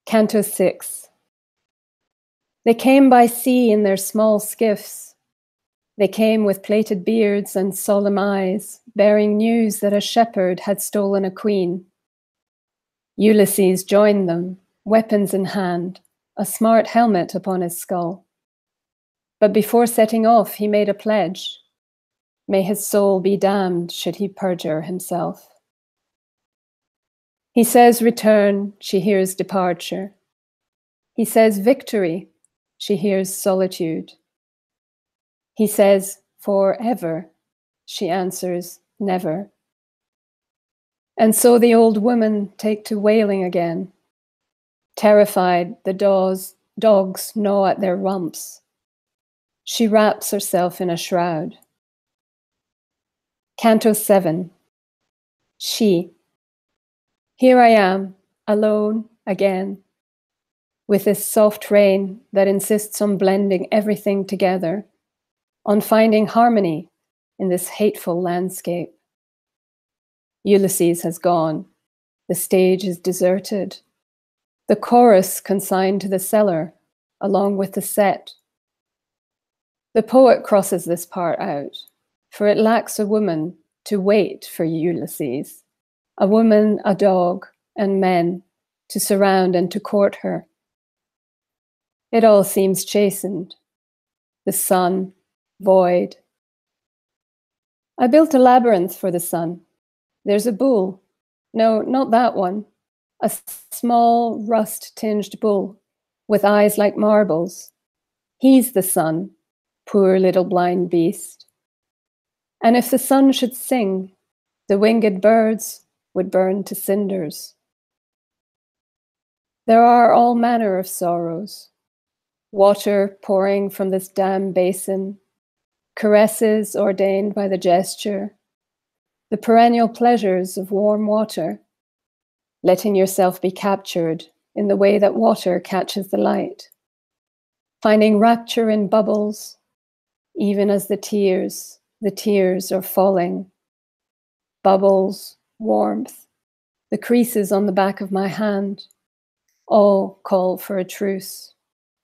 Canto 6. They came by sea in their small skiffs. They came with plaited beards and solemn eyes, bearing news that a shepherd had stolen a queen. Ulysses joined them, weapons in hand, a smart helmet upon his skull. But before setting off, he made a pledge. May his soul be damned should he perjure himself. He says return, she hears departure. He says victory, she hears solitude. He says forever, she answers never. And so the old women take to wailing again. Terrified, the dogs gnaw at their rumps. She wraps herself in a shroud. Canto 7. She. Here I am, alone again, with this soft rain that insists on blending everything together, on finding harmony in this hateful landscape. Ulysses has gone. The stage is deserted. The chorus consigned to the cellar, along with the set. The poet crosses this part out, for it lacks a woman to wait for Ulysses, a woman, a dog, and men to surround and to court her. It all seems chastened. The sun, void. I built a labyrinth for the sun. There's a bull. No, not that one. A small, rust-tinged bull with eyes like marbles. He's the sun, poor little blind beast. And if the sun should sing, the winged birds would burn to cinders. There are all manner of sorrows, water pouring from this dam basin, caresses ordained by the gesture, the perennial pleasures of warm water, letting yourself be captured in the way that water catches the light, finding rapture in bubbles, even as the tears are falling. Bubbles, warmth, the creases on the back of my hand, all call for a truce.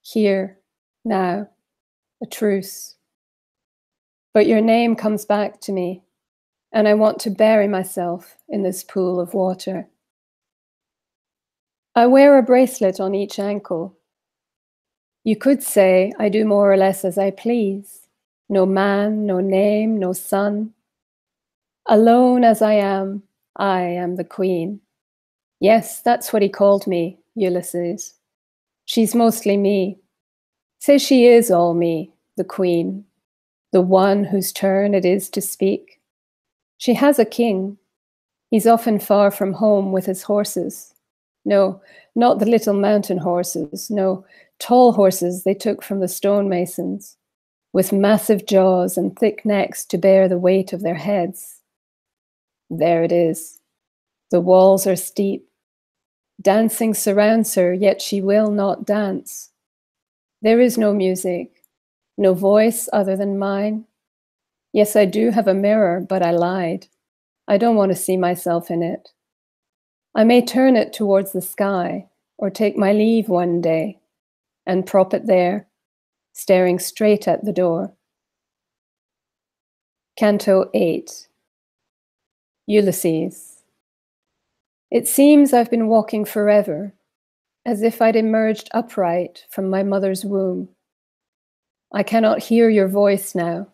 Here, now, a truce. But your name comes back to me, and I want to bury myself in this pool of water. I wear a bracelet on each ankle. You could say I do more or less as I please. No man, no name, no sun. Alone as I am the queen. Yes, that's what he called me, Ulysses. She's mostly me. Say she is all me, the queen, the one whose turn it is to speak. She has a king. He's often far from home with his horses. No, not the little mountain horses. No, tall horses they took from the stonemasons, with massive jaws and thick necks to bear the weight of their heads. There it is. The walls are steep. Dancing surrounds her, yet she will not dance. There is no music, no voice other than mine. Yes, I do have a mirror, but I lied. I don't want to see myself in it. I may turn it towards the sky, or take my leave one day, and prop it there, staring straight at the door. Canto 8. Ulysses. It seems I've been walking forever, as if I'd emerged upright from my mother's womb. I cannot hear your voice now,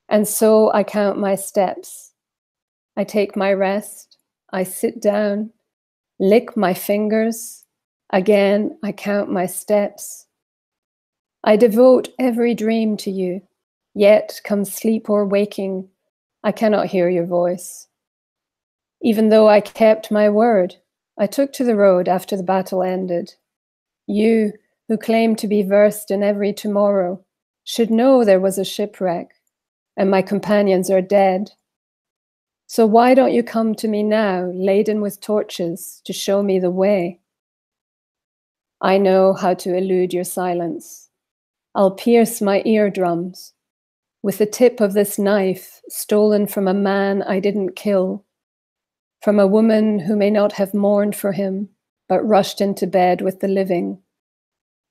and so I count my steps. I take my rest, I sit down, lick my fingers. Again, I count my steps. I devote every dream to you, yet come sleep or waking, I cannot hear your voice. Even though I kept my word, I took to the road after the battle ended. You, who claim to be versed in every tomorrow, should know there was a shipwreck, and my companions are dead. So why don't you come to me now, laden with torches, to show me the way? I know how to elude your silence. I'll pierce my eardrums with the tip of this knife stolen from a man I didn't kill, from a woman who may not have mourned for him, but rushed into bed with the living,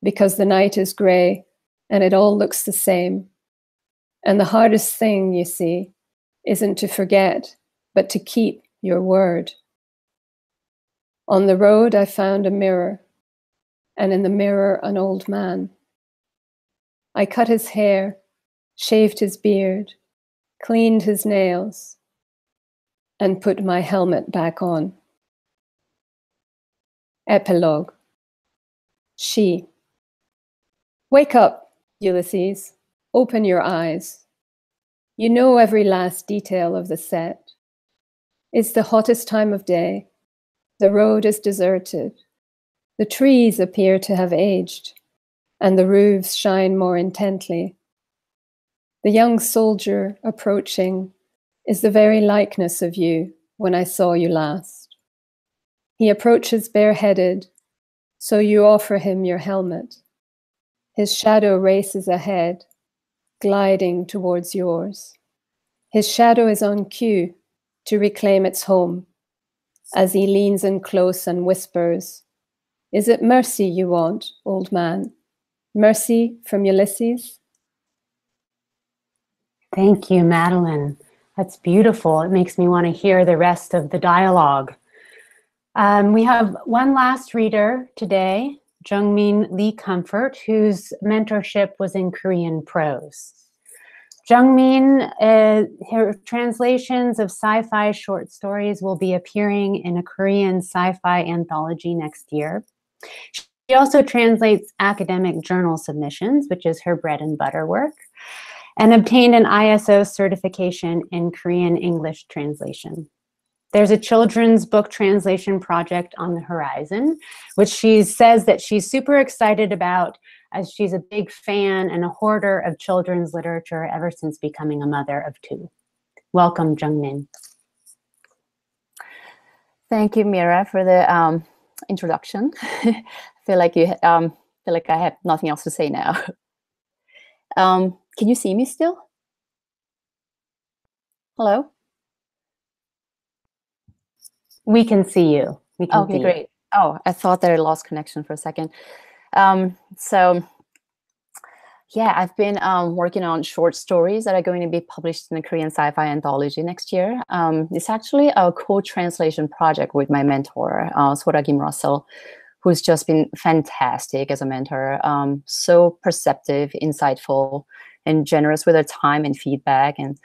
because the night is grey and it all looks the same. And the hardest thing, you see, isn't to forget, but to keep your word. On the road, I found a mirror, and in the mirror, an old man. I cut his hair, shaved his beard, cleaned his nails, and put my helmet back on. Epilogue. She. Wake up, Ulysses. Open your eyes. You know every last detail of the set. It's the hottest time of day. The road is deserted. The trees appear to have aged, and the roofs shine more intently. The young soldier approaching is the very likeness of you when I saw you last. He approaches bareheaded, so you offer him your helmet. His shadow races ahead, gliding towards yours. His shadow is on cue to reclaim its home, as he leans in close and whispers, "Is it mercy you want, old man? Mercy from Ulysses?" Thank you, Madeleine. That's beautiful. It makes me want to hear the rest of the dialogue. We have one last reader today, Joungmin Lee Comfort, whose mentorship was in Korean prose. Joungmin, her translations of sci-fi short stories will be appearing in a Korean sci-fi anthology next year. She also translates academic journal submissions, which is her bread and butter work. and obtained an ISO certification in Korean English translation. There's a children's book translation project on the horizon, which she says that she's super excited about, as she's a big fan and a hoarder of children's literature ever since becoming a mother of 2. Welcome, Joungmin. Thank you, Mira, for the introduction. I feel like I have nothing else to say now. Can you see me still? Hello? We can see you. We can Okay, see great. you. Oh, I thought that I lost connection for a second. So yeah, I've been working on short stories that are going to be published in the Korean sci-fi anthology next year. It's actually a co-translation project with my mentor, Sora Kim Russell, who's just been fantastic as a mentor. So perceptive, insightful, and generous with her time and feedback. And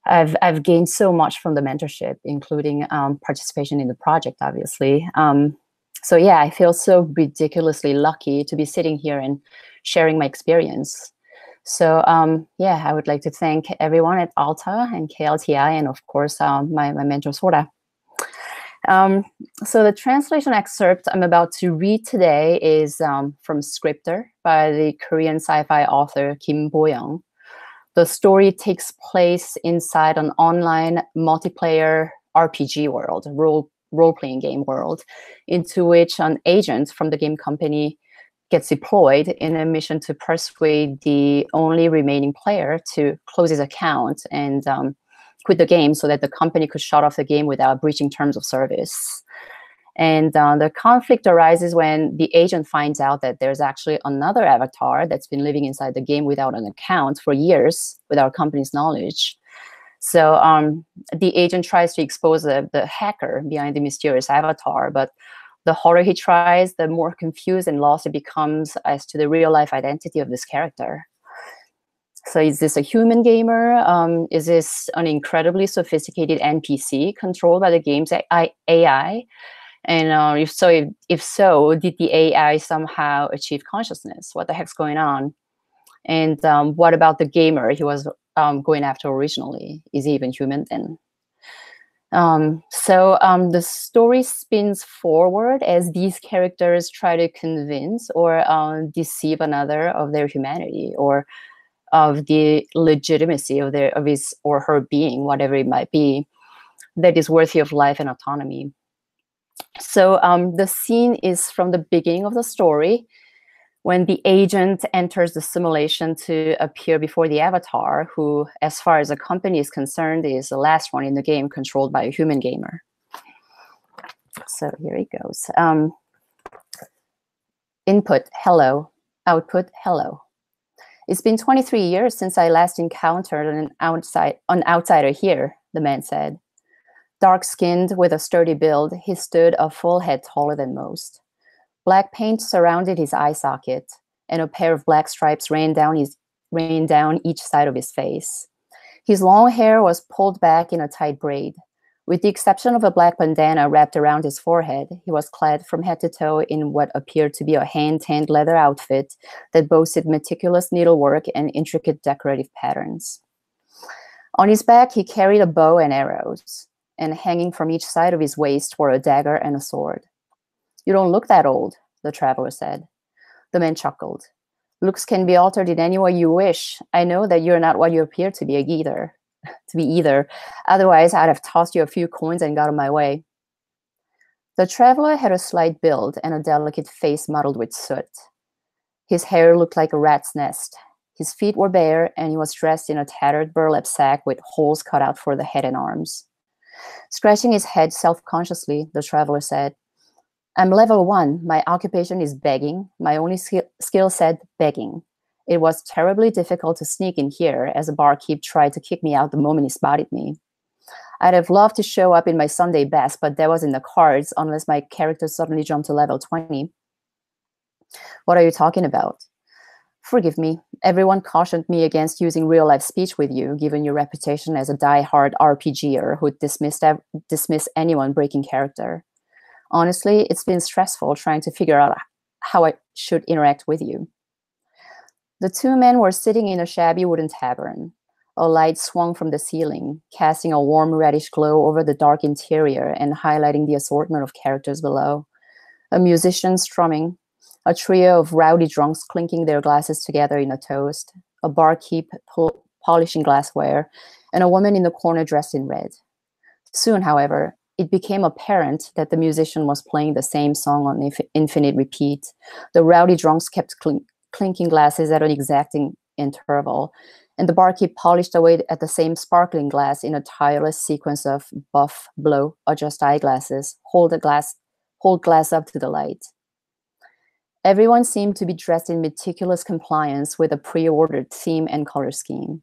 I've gained so much from the mentorship, including participation in the project, obviously. So yeah, I feel so ridiculously lucky to be sitting here and sharing my experience. So yeah, I would like to thank everyone at Alta and KLTI, and of course, my mentor, Sora. So the translation excerpt I'm about to read today is from Scripter by the Korean sci-fi author Kim Bo-young. The story takes place inside an online multiplayer RPG world, role-playing game world, into which an agent from the game company gets deployed in a mission to persuade the only remaining player to close his account and quit the game so that the company could shut off the game without breaching terms of service. And the conflict arises when the agent finds out that there's actually another avatar that's been living inside the game without an account for years without company's knowledge. So the agent tries to expose the hacker behind the mysterious avatar, but the harder he tries, the more confused and lost he becomes as to the real-life identity of this character. So is this a human gamer? Is this an incredibly sophisticated NPC controlled by the game's AI? And if so, did the AI somehow achieve consciousness? What the heck's going on? And what about the gamer he was going after originally? Is he even human then? So the story spins forward as these characters try to convince or deceive another of their humanity or of the legitimacy of his or her being, whatever it might be, that is worthy of life and autonomy. So the scene is from the beginning of the story, when the agent enters the simulation to appear before the avatar, who, as far as the company is concerned, is the last one in the game controlled by a human gamer. So here it goes. Input, hello. Output, hello. It's been 23 years since I last encountered an outsider here, the man said. Dark-skinned with a sturdy build, he stood a full head taller than most. Black paint surrounded his eye socket, and a pair of black stripes ran down each side of his face. His long hair was pulled back in a tight braid. With the exception of a black bandana wrapped around his forehead, he was clad from head to toe in what appeared to be a hand-tanned leather outfit that boasted meticulous needlework and intricate decorative patterns. On his back, he carried a bow and arrows, and hanging from each side of his waist were a dagger and a sword. You don't look that old, the traveler said. The man chuckled. Looks can be altered in any way you wish. I know that you're not what you appear to be either. Otherwise, I'd have tossed you a few coins and got on my way. The traveler had a slight build and a delicate face mottled with soot. His hair looked like a rat's nest. His feet were bare, and he was dressed in a tattered burlap sack with holes cut out for the head and arms. Scratching his head self-consciously, the traveler said, I'm level 1. My occupation is begging. My only skill set, begging. It was terribly difficult to sneak in here, as a barkeep tried to kick me out the moment he spotted me. I'd have loved to show up in my Sunday best, but that was in the cards, unless my character suddenly jumped to level 20. What are you talking about? Forgive me. Everyone cautioned me against using real-life speech with you, given your reputation as a die-hard RPGer who'd dismiss anyone breaking character. Honestly, it's been stressful trying to figure out how I should interact with you. The two men were sitting in a shabby wooden tavern. A light swung from the ceiling, casting a warm reddish glow over the dark interior and highlighting the assortment of characters below. A musician strumming, a trio of rowdy drunks clinking their glasses together in a toast, a barkeep polishing glassware, and a woman in the corner dressed in red. Soon, however, it became apparent that the musician was playing the same song on infinite repeat. The rowdy drunks kept clinking glasses at an exacting interval, and the barkeep polished away at the same sparkling glass in a tireless sequence of buff, blow, adjust eyeglasses, hold glass up to the light. Everyone seemed to be dressed in meticulous compliance with a pre-ordered theme and color scheme.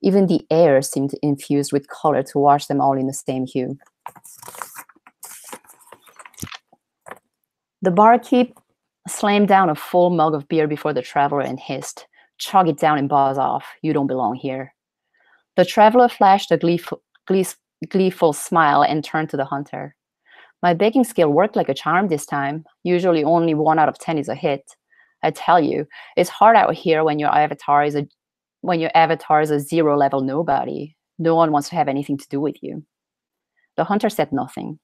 Even the air seemed infused with color to wash them all in the same hue. The barkeep slammed down a full mug of beer before the traveler and hissed, "Chug it down and buzz off. You don't belong here." The traveler flashed a gleeful smile and turned to the hunter. "My begging skill worked like a charm this time. Usually only 1 out of 10 is a hit. I tell you, it's hard out here when your avatar is a zero-level nobody. No one wants to have anything to do with you." The hunter said nothing.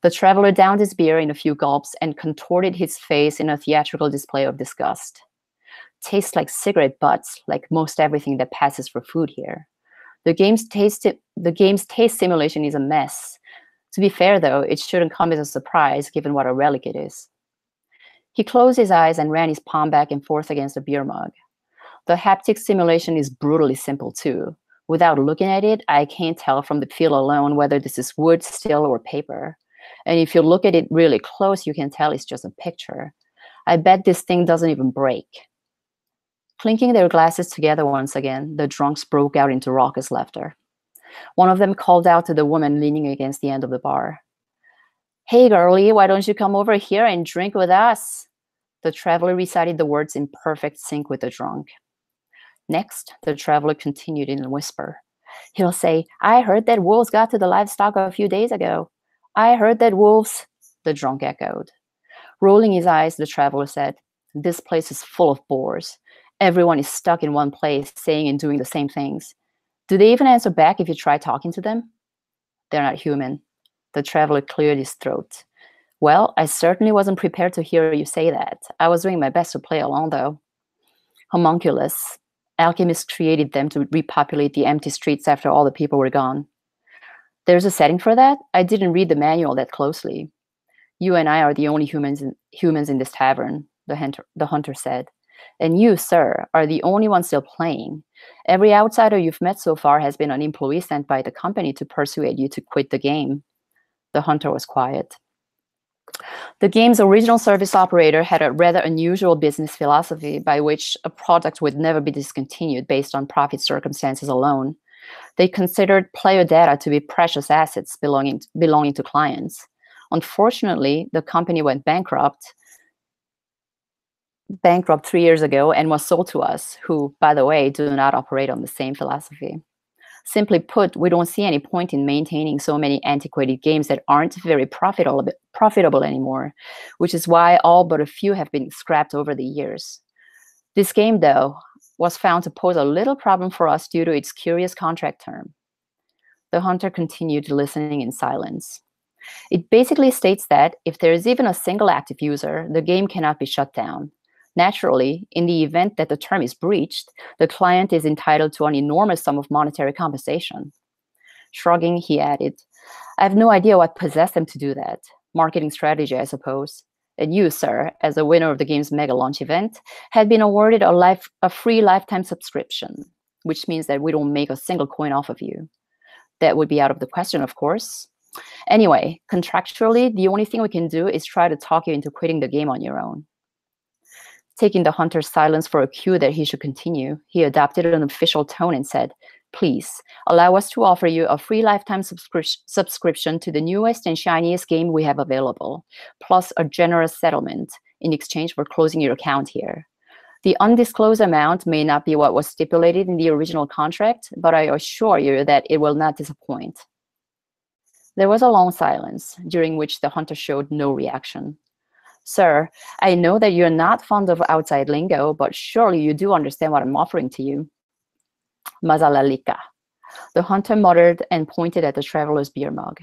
The traveler downed his beer in a few gulps and contorted his face in a theatrical display of disgust. "Tastes like cigarette butts, like most everything that passes for food here. The game's taste simulation is a mess. To be fair, though, it shouldn't come as a surprise given what a relic it is." He closed his eyes and ran his palm back and forth against the beer mug. "The haptic simulation is brutally simple, too. Without looking at it, I can't tell from the feel alone whether this is wood, steel, or paper. And if you look at it really close, you can tell it's just a picture. I bet this thing doesn't even break." Clinking their glasses together once again, the drunks broke out into raucous laughter. One of them called out to the woman leaning against the end of the bar. "Hey, girlie, why don't you come over here and drink with us?" The traveler recited the words in perfect sync with the drunk. Next, the traveler continued in a whisper. He'll say, "I heard that wolves got to the livestock a few days ago. I heard that wolves," the drunk echoed. Rolling his eyes, the traveler said, "This place is full of bores. Everyone is stuck in one place, saying and doing the same things. Do they even answer back if you try talking to them?" "They're not human." The traveler cleared his throat. "Well, I certainly wasn't prepared to hear you say that. I was doing my best to play along, though." "Homunculus. Alchemists created them to repopulate the empty streets after all the people were gone." "There's a setting for that? I didn't read the manual that closely." "You and I are the only humans in this tavern," the hunter said. "And you, sir, are the only one still playing. Every outsider you've met so far has been an employee sent by the company to persuade you to quit the game." The hunter was quiet. The game's original service operator had a rather unusual business philosophy by which a product would never be discontinued based on profit circumstances alone. They considered player data to be precious assets belonging to clients. Unfortunately, the company went bankrupt 3 years ago and was sold to us, who, by the way, do not operate on the same philosophy. Simply put, we don't see any point in maintaining so many antiquated games that aren't very profitable anymore, which is why all but a few have been scrapped over the years. This game, though, was found to pose a little problem for us due to its curious contract term. The hunter continued listening in silence. It basically states that if there is even a single active user, the game cannot be shut down. Naturally, in the event that the term is breached, the client is entitled to an enormous sum of monetary compensation. Shrugging, he added, "I have no idea what possessed them to do that. Marketing strategy, I suppose. And you, sir, as a winner of the game's mega launch event, had been awarded a free lifetime subscription, which means that we don't make a single coin off of you. That would be out of the question, of course. Anyway, contractually, the only thing we can do is try to talk you into quitting the game on your own." Taking the hunter's silence for a cue that he should continue, he adopted an official tone and said, "Please, allow us to offer you a free lifetime subscription to the newest and shiniest game we have available, plus a generous settlement in exchange for closing your account here. The undisclosed amount may not be what was stipulated in the original contract, but I assure you that it will not disappoint." There was a long silence, during which the hunter showed no reaction. Sir, I know that you're not fond of outside lingo, but surely you do understand what I'm offering to you. Mazalalika. The hunter muttered and pointed at the traveler's beer mug.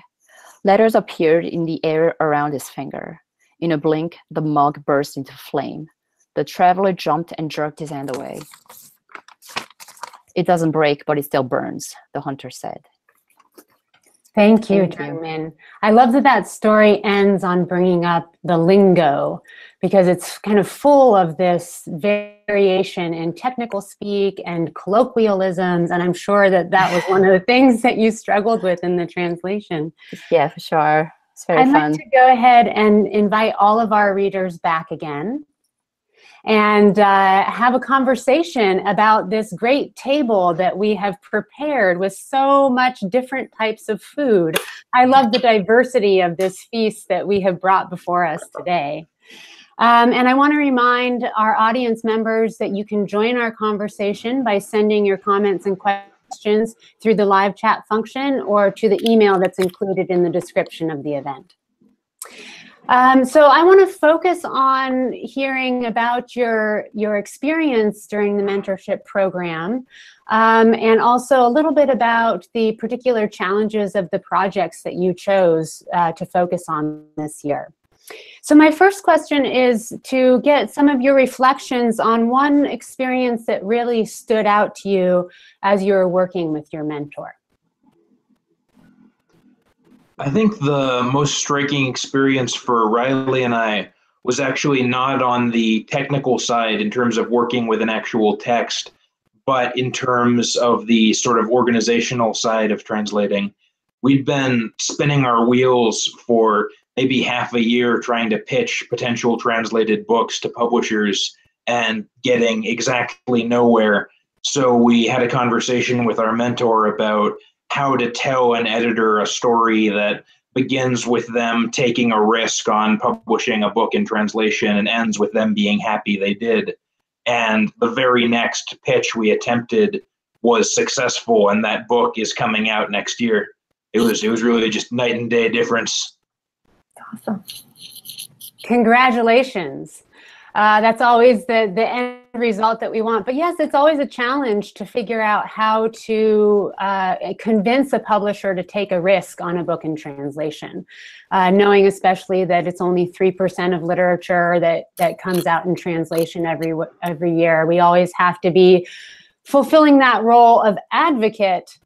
Letters appeared in the air around his finger. In a blink, the mug burst into flame. The traveler jumped and jerked his hand away. It doesn't break, but it still burns, the hunter said. Thank you, Joungmin. I love that that story ends on bringing up the lingo, because it's kind of full of this variation in technical speak and colloquialisms, and I'm sure that that was one of the things that you struggled with in the translation. Yeah, for sure. It's very fun. I'd like to go ahead and invite all of our readers back again and have a conversation about this great table that we have prepared with so much different types of food. I love the diversity of this feast that we have brought before us today. And I want to remind our audience members that you can join our conversation by sending your comments and questions through the live chat function or to the email that's included in the description of the event. So I want to focus on hearing about your experience during the mentorship program, and also a little bit about the particular challenges of the projects that you chose to focus on this year. So my first question is to get some of your reflections on one experience that really stood out to you as you were working with your mentor. I think the most striking experience for Reilly and I was actually not on the technical side in terms of working with an actual text, but in terms of the sort of organizational side of translating. We'd been spinning our wheels for maybe half a year trying to pitch potential translated books to publishers and getting exactly nowhere. So we had a conversation with our mentor about how to tell an editor a story that begins with them taking a risk on publishing a book in translation and ends with them being happy they did. And the very next pitch we attempted was successful, and that book is coming out next year. It was really just night and day difference. Awesome. Congratulations. That's always the end result that we want. But yes, it's always a challenge to figure out how to convince a publisher to take a risk on a book in translation, knowing especially that it's only 3% of literature that comes out in translation every year. We always have to be fulfilling that role of advocate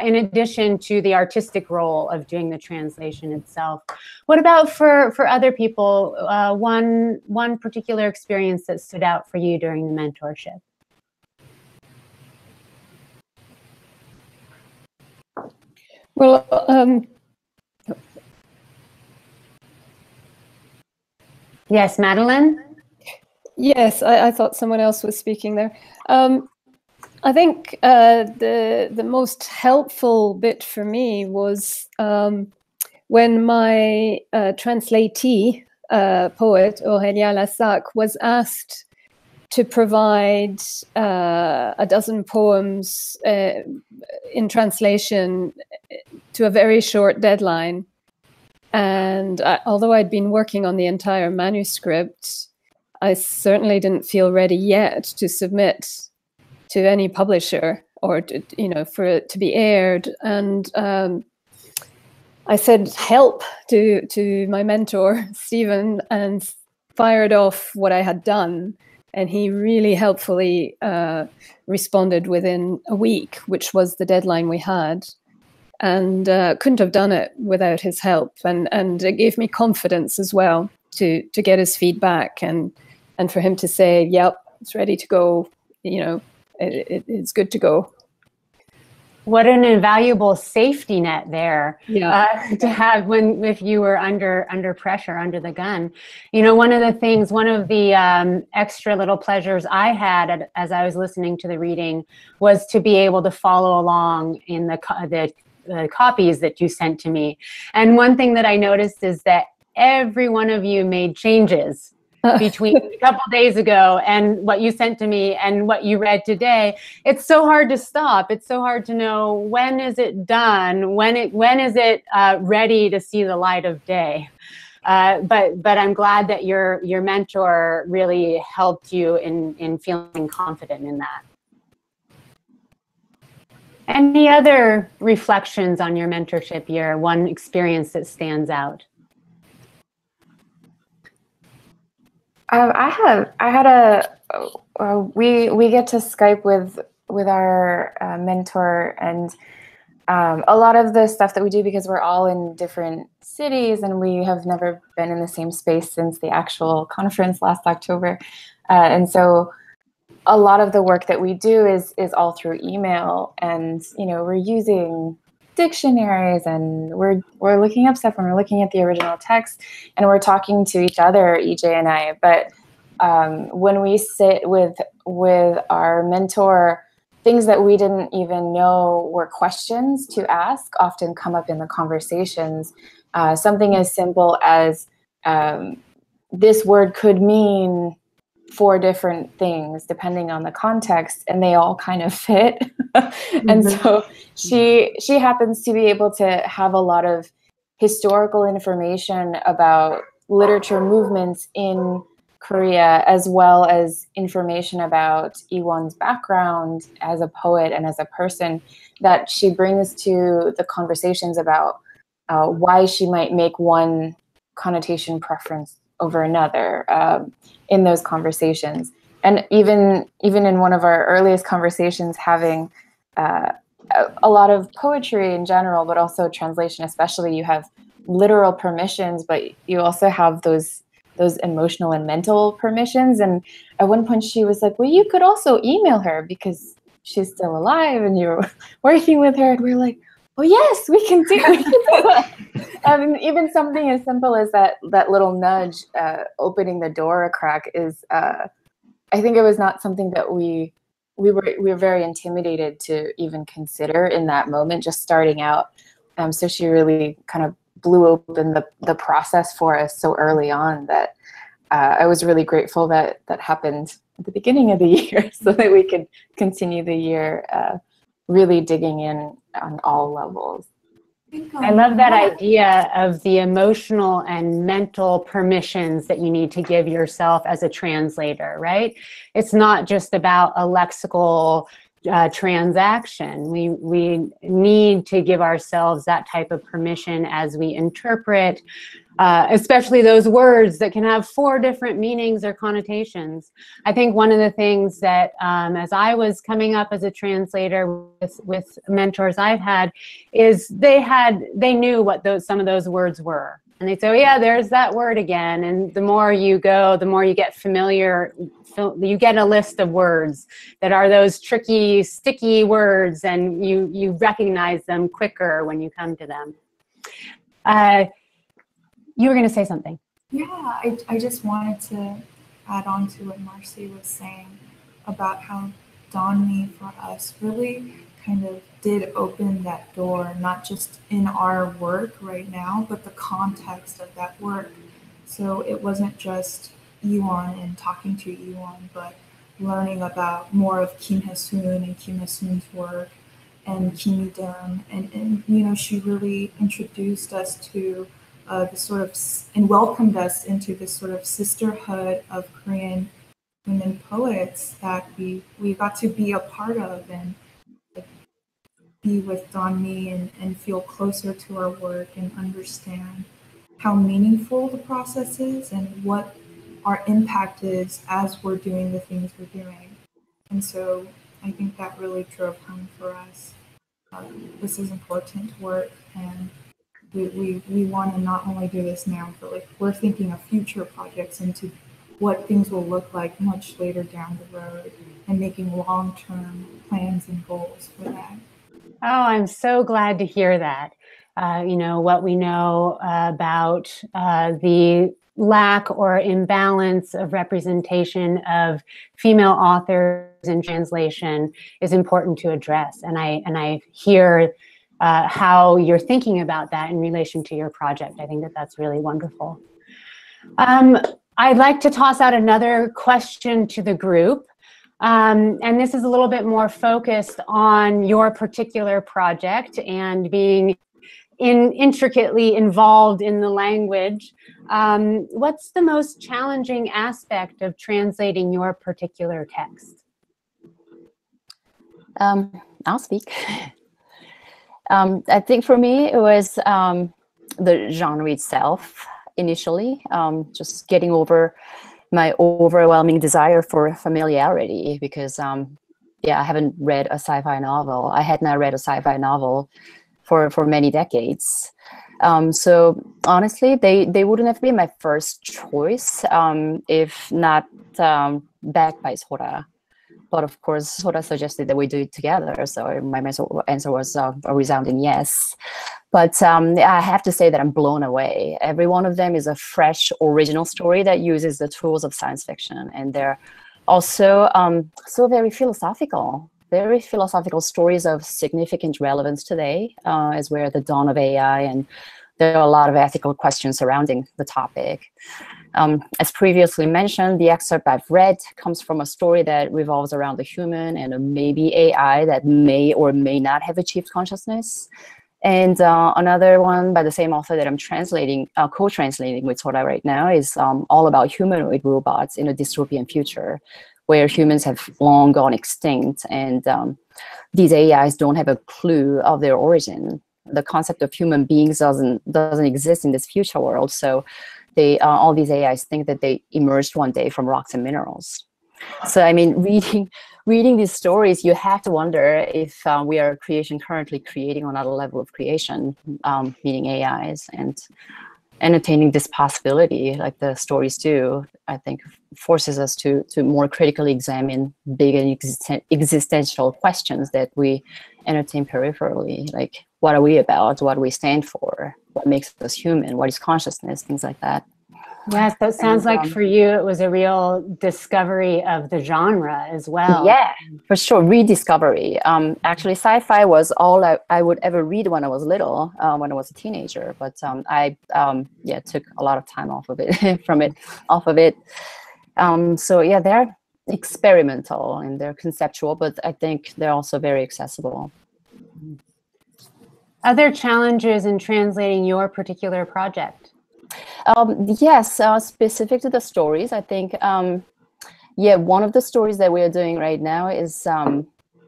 in addition to the artistic role of doing the translation itself. What about for other people, one particular experience that stood out for you during the mentorship? Well, yes, Madeleine? Yes, I thought someone else was speaking there. I think the most helpful bit for me was when my translatee, poet Aurélia Lassac, was asked to provide a dozen poems in translation to a very short deadline. And although I'd been working on the entire manuscript, I certainly didn't feel ready yet to submit to any publisher or for it to be aired. And I said help to my mentor, Stephen, and fired off what I had done. And he really helpfully responded within a week, which was the deadline we had. And couldn't have done it without his help. And it gave me confidence as well to get his feedback and for him to say, yep, it's ready to go, it's good to go. What an invaluable safety net there, yeah. To have if you were under pressure, under the gun. One of the extra little pleasures I had as I was listening to the reading was to be able to follow along in the copies that you sent to me. And one thing that I noticed is that every one of you made changes between a couple days ago and what you sent to me and what you read today. It's so hard to stop. It's so hard to know when is it done, when is it ready to see the light of day. But I'm glad that your mentor really helped you in feeling confident in that. Any other reflections on your mentorship year? One experience that stands out? We get to Skype with our mentor, and a lot of the stuff that we do, because we're all in different cities and we have never been in the same space since the actual conference last October, and so a lot of the work that we do is all through email, and we're using dictionaries, and we're looking up stuff, and we're looking at the original text, and we're talking to each other, EJ and I. But when we sit with our mentor, things that we didn't even know were questions to ask often come up in the conversations. Something as simple as this word could mean 4 different things depending on the context, and they all kind of fit. And so she happens to be able to have a lot of historical information about literature movements in Korea, as well as information about Iwon's background as a poet and as a person, that she brings to the conversations about why she might make one connotation preference over another in those conversations. And even in one of our earliest conversations, having a lot of poetry in general, but also translation especially, you have literal permissions, but you also have those emotional and mental permissions. And at one point she was like, well, you could also email her because she's still alive and you're working with her. And we're like, oh yes, we can do that. Even something as simple as that little nudge, opening the door a crack, is I think it was not something that we were very intimidated to even consider in that moment, just starting out. So she really kind of blew open the process for us so early on that I was really grateful that happened at the beginning of the year, so that we could continue the year really digging in on all levels. I love that idea of the emotional and mental permissions that you need to give yourself as a translator, right? It's not just about a lexical transaction. We need to give ourselves that type of permission as we interpret, especially those words that can have 4 different meanings or connotations. I think one of the things that, as I was coming up as a translator with mentors I've had, is they knew what some of those words were. And they'd say, oh yeah, there's that word again. And the more you go, the more you get familiar, you get a list of words that are those tricky, sticky words, and you recognize them quicker when you come to them. You were going to say something. Yeah, I just wanted to add on to what Marci was saying about how Joungmin for us really kind of did open that door, not just in our work right now, but the context of that work. So it wasn't just Iwon and talking to Iwon, but learning about more of Kim Hae-soon and Kim Hae-soon's work, and Kim Lee-dum, and she really introduced us to the sort of, and welcomed us into this sort of sisterhood of Korean women poets that we got to be a part of, and be with Joungmin and feel closer to our work and understand how meaningful the process is and what our impact is as we're doing the things we're doing. And so I think that really drove home for us. This is important work, and we want to not only do this now, but like we're thinking of future projects into what things will look like much later down the road, and making long-term plans and goals for that. Oh, I'm so glad to hear that. What we know about the lack or imbalance of representation of female authors in translation is important to address. And I hear how you're thinking about that in relation to your project. I think that that's really wonderful. I'd like to toss out another question to the group. And this is a little bit more focused on your particular project and being intricately involved in the language. What's the most challenging aspect of translating your particular text? I'll speak. I think for me, it was the genre itself initially, just getting over my overwhelming desire for familiarity because, yeah, I haven't read a sci-fi novel. I had not read a sci-fi novel for many decades. So honestly, they wouldn't have been my first choice if not backed by Sora. But of course, Sora suggested that we do it together. So my answer was a resounding yes. But I have to say that I'm blown away. Every one of them is a fresh, original story that uses the tools of science fiction. And they're also so very philosophical stories of significant relevance today, as we're at the dawn of AI. And there are a lot of ethical questions surrounding the topic. As previously mentioned, the excerpt I've read comes from a story that revolves around the human and a maybe AI that may or may not have achieved consciousness. And another one by the same author that I'm translating, co-translating with Sora right now is all about humanoid robots in a dystopian future where humans have long gone extinct and these AIs don't have a clue of their origin. The concept of human beings doesn't exist in this future world. So they all these AIs think that they emerged one day from rocks and minerals. So I mean, reading these stories, you have to wonder if we are currently creating another level of creation, meaning AIs, and entertaining this possibility, like the stories do, I think forces us to more critically examine big and existential questions that we entertain peripherally, like what are we about, what do we stand for, what makes us human, what is consciousness, things like that. Yes, that sounds like for you, it was a real discovery of the genre as well. Yeah, for sure, rediscovery. Actually, sci-fi was all I would ever read when I was little, when I was a teenager. But I took a lot of time off of it, So yeah, they're experimental and they're conceptual, but I think they're also very accessible. Other challenges in translating your particular project? Yes, specific to the stories, I think, one of the stories that we are doing right now is,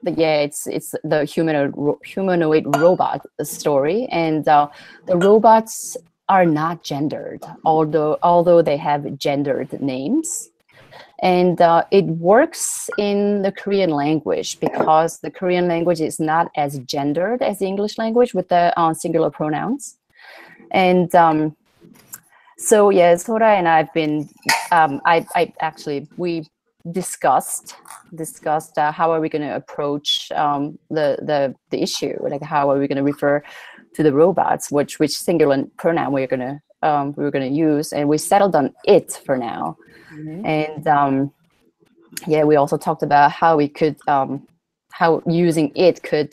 it's the humanoid robot story, and the robots are not gendered, although they have gendered names. And it works in the Korean language because the Korean language is not as gendered as the English language with the singular pronouns. And so yeah, Sora and I've been, we discussed how are we going to approach the issue, like how are we going to refer to the robots, which singular pronoun we were going to use, and we settled on it for now. Mm-hmm. And we also talked about how we could, how using it could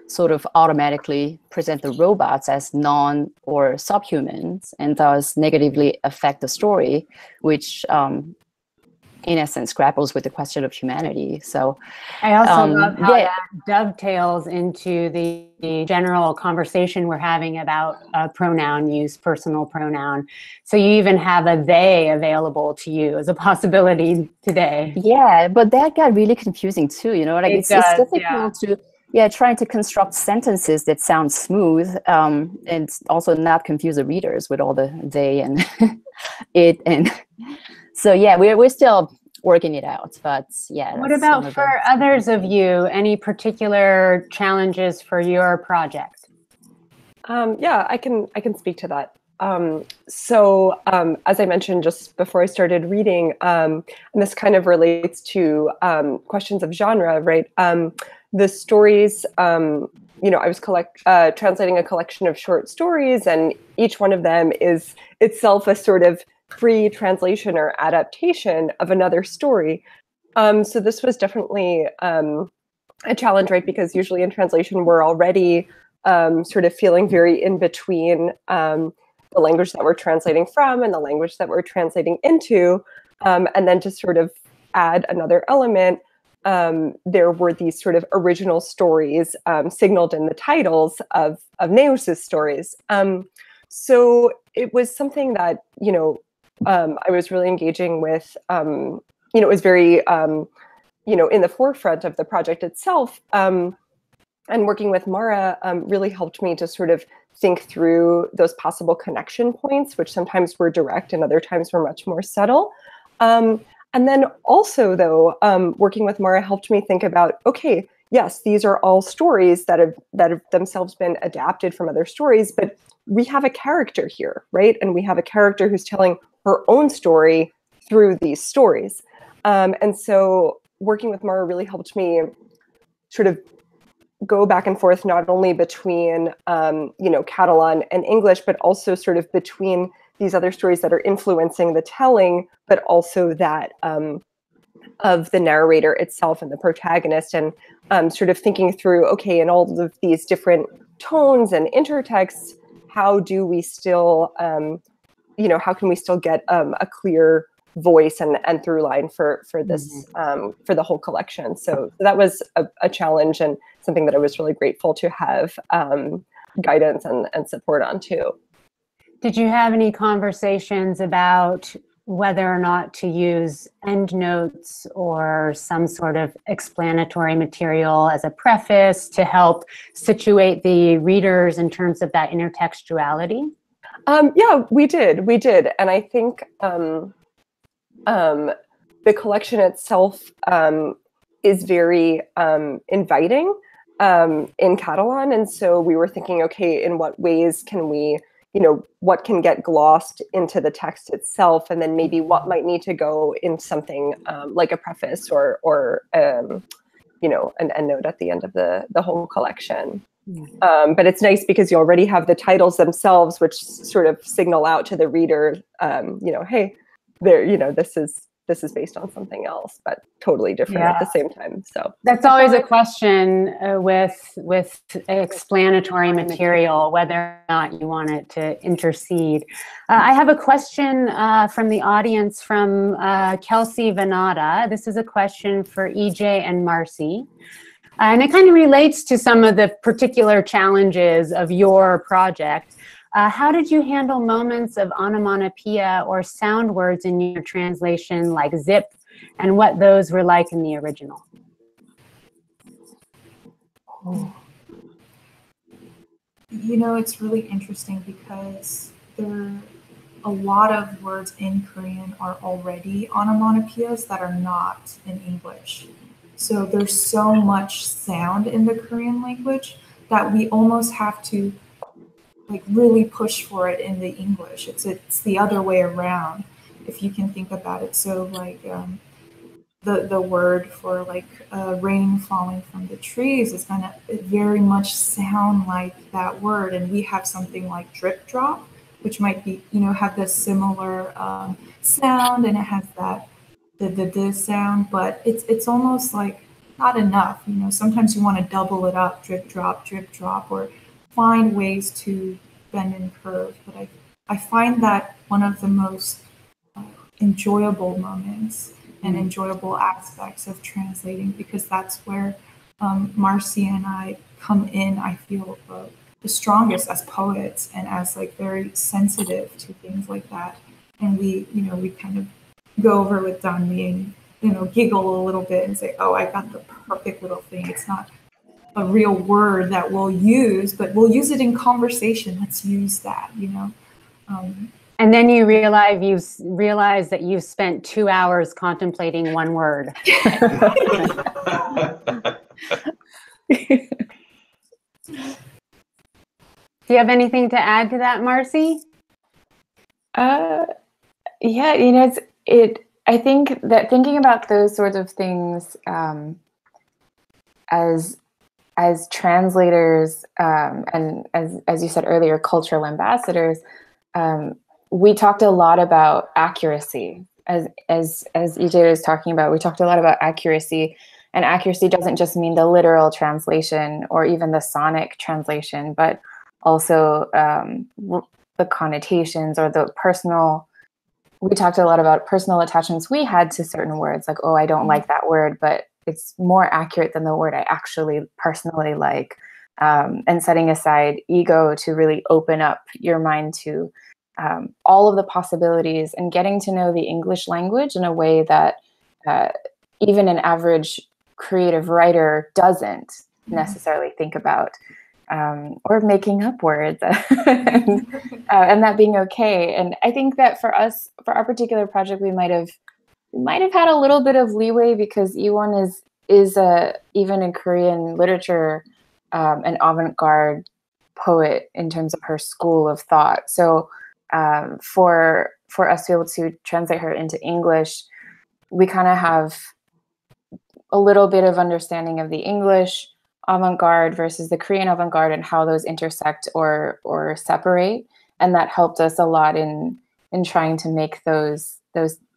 sort of automatically present the robots as non or subhumans and thus negatively affect the story, which in essence grapples with the question of humanity. So I also love how that dovetails into the general conversation we're having about pronoun use, personal pronoun. So you even have a they available to you as a possibility today. Yeah, but that got really confusing too, you know, like it's difficult to trying to construct sentences that sound smooth and also not confuse the readers with all the they and it. And so, yeah, we're still working it out, but yeah. What about for others of you? Any particular challenges for your project? I can speak to that. So as I mentioned just before I started reading, and this kind of relates to questions of genre, right? The stories, I was translating a collection of short stories, and each one of them is itself a sort of free translation or adaptation of another story. So this was definitely a challenge, right? Because usually in translation, we're already sort of feeling very in between the language that we're translating from and the language that we're translating into, and then to sort of add another element there were these sort of original stories signaled in the titles of Neus's stories. So it was something that, I was really engaging with, it was very, in the forefront of the project itself. And working with Mara really helped me to sort of think through those possible connection points, which sometimes were direct and other times were much more subtle. And then also, though, working with Mara helped me think about, okay, yes, these are all stories that have themselves been adapted from other stories, but we have a character here, right? And we have a character who's telling her own story through these stories. And so working with Mara really helped me sort of go back and forth, not only between, Catalan and English, but also sort of between these other stories that are influencing the telling, but also that of the narrator itself and the protagonist, and sort of thinking through, okay, in all of these different tones and intertexts, how do we still, how can we still get a clear voice and through line for this, for the whole collection. So that was a challenge and something that I was really grateful to have guidance and support on too. Did you have any conversations about whether or not to use endnotes or some sort of explanatory material as a preface to help situate the readers in terms of that intertextuality? Yeah, we did. And I think the collection itself is very inviting in Catalan. And so we were thinking, okay, in what ways can we, what can get glossed into the text itself, and then maybe what might need to go in something like a preface or an endnote at the end of the whole collection. But it's nice because you already have the titles themselves, which sort of signal out to the reader, hey, there, this is based on something else, but totally different at the same time. So that's always a question with explanatory material, whether or not you want it to intercede. I have a question from the audience from Kelsey Venata. This is a question for EJ and Marci. And it kind of relates to some of the particular challenges of your project. How did you handle moments of onomatopoeia or sound words in your translation, like zip, and what those were like in the original? Oh. It's really interesting because there are a lot of words in Korean are already onomatopoeias that are not in English. So there's so much sound in the Korean language that we almost have to really push for it in the English. It's the other way around, if you can think about it. So the word for rain falling from the trees is gonna very much sound like that word, and we have something like drip drop, which might be have this similar sound, and it has that the sound, but it's almost like not enough. Sometimes you want to double it up, drip drop, or find ways to bend and curve. But I find that one of the most enjoyable moments and enjoyable aspects of translating, because that's where Marci and I come in, I feel, the strongest as poets and as very sensitive to things like that. And we kind of go over with Danmi and giggle a little bit and say, oh, I got the perfect little thing. It's not a real word that we'll use, but we'll use it in conversation. Let's use that, And then you realize that you've spent 2 hours contemplating one word. Do you have anything to add to that, Marci? Yeah, I think that thinking about those sorts of things as translators and as you said earlier, cultural ambassadors, we talked a lot about accuracy. As EJ was talking about, we talked a lot about accuracy, and accuracy doesn't just mean the literal translation or even the sonic translation, but also the connotations or the personal. We talked a lot about personal attachments we had to certain words, like, oh, I don't like that word, but it's more accurate than the word I actually personally like. And setting aside ego to really open up your mind to all of the possibilities and getting to know the English language in a way that even an average creative writer doesn't necessarily think about, or making up words, and that being okay. And I think that for us, for our particular project, we might have had a little bit of leeway because Iwon is even in Korean literature, an avant-garde poet in terms of her school of thought. So for us to be able to translate her into English, we kind of have a little bit of understanding of the English avant-garde versus the Korean avant-garde and how those intersect or separate. And that helped us a lot in trying to make those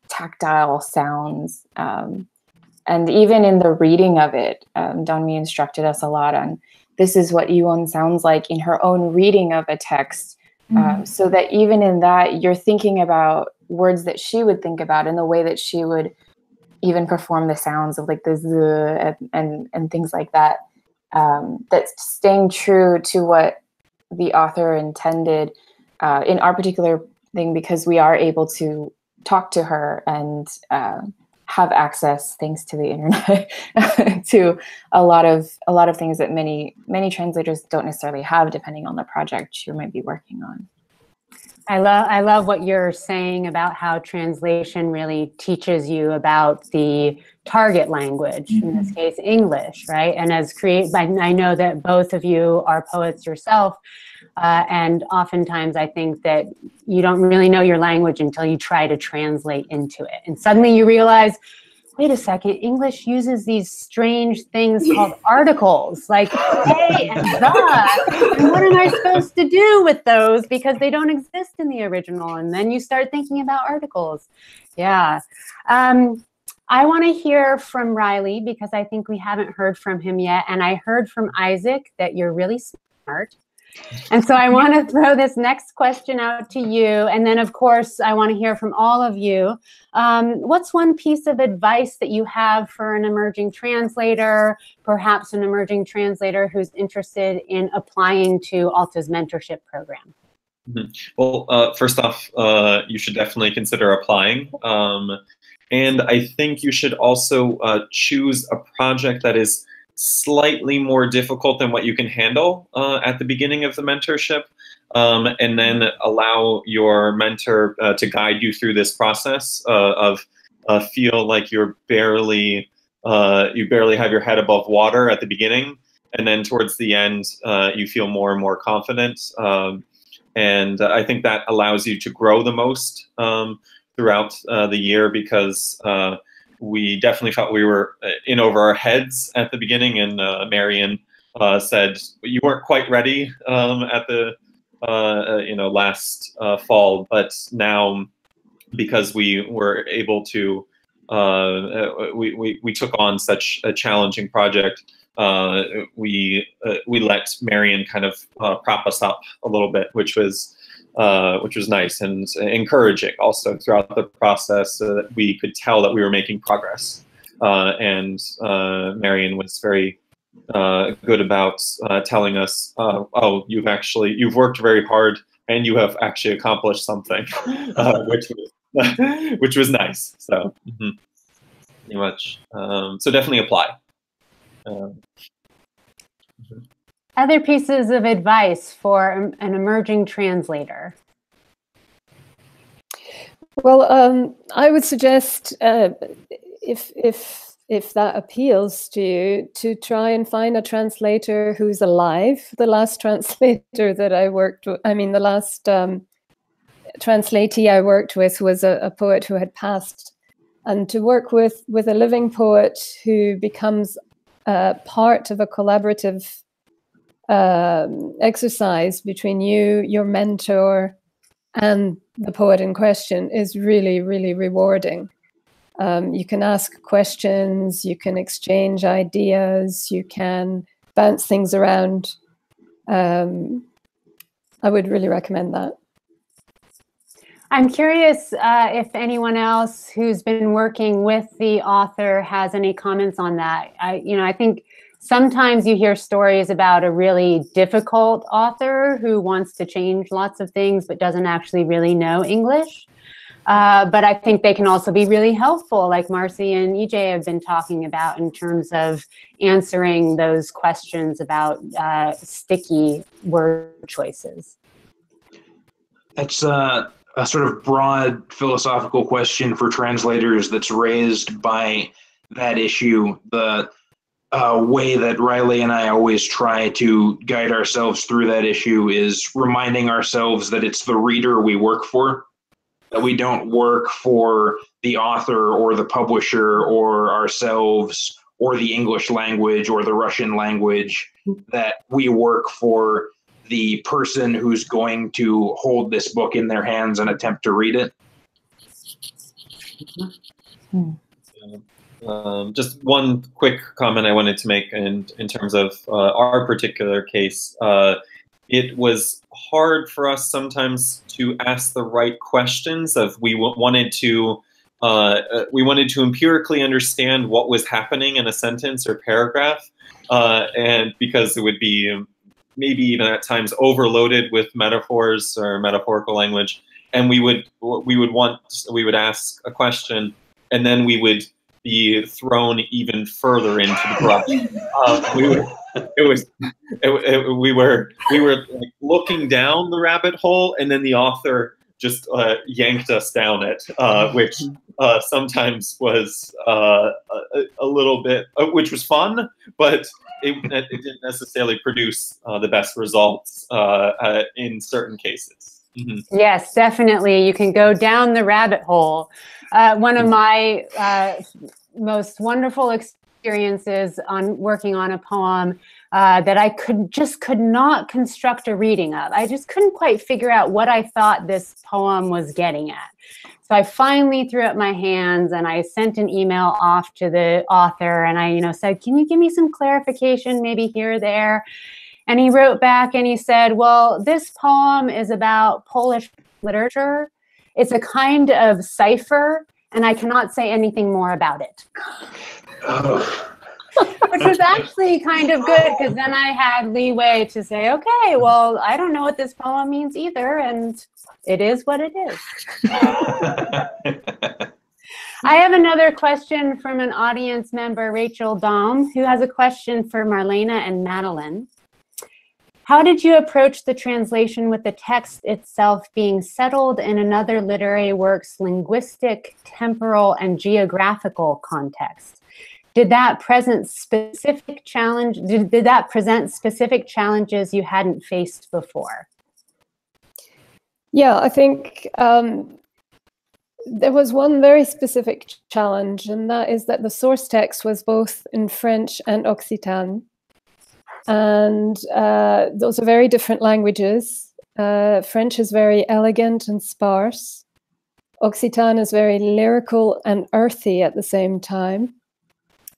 tactile sounds. And even in the reading of it, Donmi instructed us a lot on this is what Iwon sounds like in her own reading of a text. So that even in that, you're thinking about words that she would think about and the way that she would even perform the sounds of like the z and things like that. That's staying true to what the author intended in our particular thing, because we are able to talk to her and have access, thanks to the internet, to a lot of things that many translators don't necessarily have, depending on the project you might be working on. I love what you're saying about how translation really teaches you about the target language, in this case, English, right? And I know that both of you are poets yourself, and oftentimes I think that you don't really know your language until you try to translate into it. And suddenly you realize, wait a second, English uses these strange things called articles, like hey and the. And what am I supposed to do with those? Because they don't exist in the original. And then you start thinking about articles. Yeah. I want to hear from Reilly, because I think we haven't heard from him yet. And I heard from Isaac that you're really smart. And so I want to throw this next question out to you. And then, of course, I want to hear from all of you. What's one piece of advice that you have for an emerging translator, perhaps an emerging translator who's interested in applying to Alta's mentorship program? Well, first off, you should definitely consider applying. And I think you should also choose a project that is slightly more difficult than what you can handle at the beginning of the mentorship, and then allow your mentor to guide you through this process of feel like you barely have your head above water at the beginning, and then towards the end you feel more and more confident, and I think that allows you to grow the most throughout the year, because we definitely felt we were in over our heads at the beginning, and Marion said you weren't quite ready at the last fall, but now, because we were able to we took on such a challenging project, we let Marion kind of prop us up a little bit, which was nice and encouraging also throughout the process, so that we could tell that we were making progress. And Marion was very good about telling us, oh, you've worked very hard and you have actually accomplished something, which was nice. So pretty much. So definitely apply. Other pieces of advice for an emerging translator? Well, I would suggest, if that appeals to you, to try and find a translator who's alive. The last translator that I worked with, the last translatee I worked with was a poet who had passed. And to work with a living poet who becomes part of a collaborative exercise between you, your mentor, and the poet in question is really, really rewarding. You can ask questions, you can exchange ideas, you can bounce things around. I would really recommend that. I'm curious if anyone else who's been working with the author has any comments on that. I think sometimes you hear stories about a really difficult author who wants to change lots of things but doesn't actually really know English. But I think they can also be really helpful, like Marci and EJ have been talking about, in terms of answering those questions about sticky word choices. That's a sort of broad philosophical question for translators that's raised by that issue. The way that Reilly and I always try to guide ourselves through that issue is reminding ourselves that it's the reader we work for, that we don't work for the author or the publisher or ourselves or the English language or the Russian language, that we work for the person who's going to hold this book in their hands and attempt to read it. Just one quick comment I wanted to make in terms of our particular case. It was hard for us sometimes to ask the right questions. We wanted to empirically understand what was happening in a sentence or paragraph, and because it would be maybe even at times overloaded with metaphors or metaphorical language, and we would ask a question, and then we would be thrown even further into the brush. We were like looking down the rabbit hole, and then the author just yanked us down it, which sometimes was a little bit, which was fun, but it didn't necessarily produce the best results in certain cases. Mm-hmm. Yes, definitely. You can go down the rabbit hole. One of my most wonderful experiences on working on a poem that I could not construct a reading of. I just couldn't quite figure out what I thought this poem was getting at. So I finally threw up my hands and I sent an email off to the author, and I said, can you give me some clarification, maybe here or there? And he wrote back and he said, well, this poem is about Polish literature. It's a kind of cipher, and I cannot say anything more about it. Which was actually kind of good, because then I had leeway to say, okay, well, I don't know what this poem means either, and it is what it is. I have another question from an audience member, Rachel Dahm, who has a question for Marlena and Madeleine. How did you approach the translation with the text itself being settled in another literary work's linguistic, temporal, and geographical context? Did that present specific challenge? Did that present specific challenges you hadn't faced before? Yeah, I think there was one very specific challenge, and that is that the source text was both in French and Occitan. And those are very different languages. French is very elegant and sparse. Occitan is very lyrical and earthy at the same time.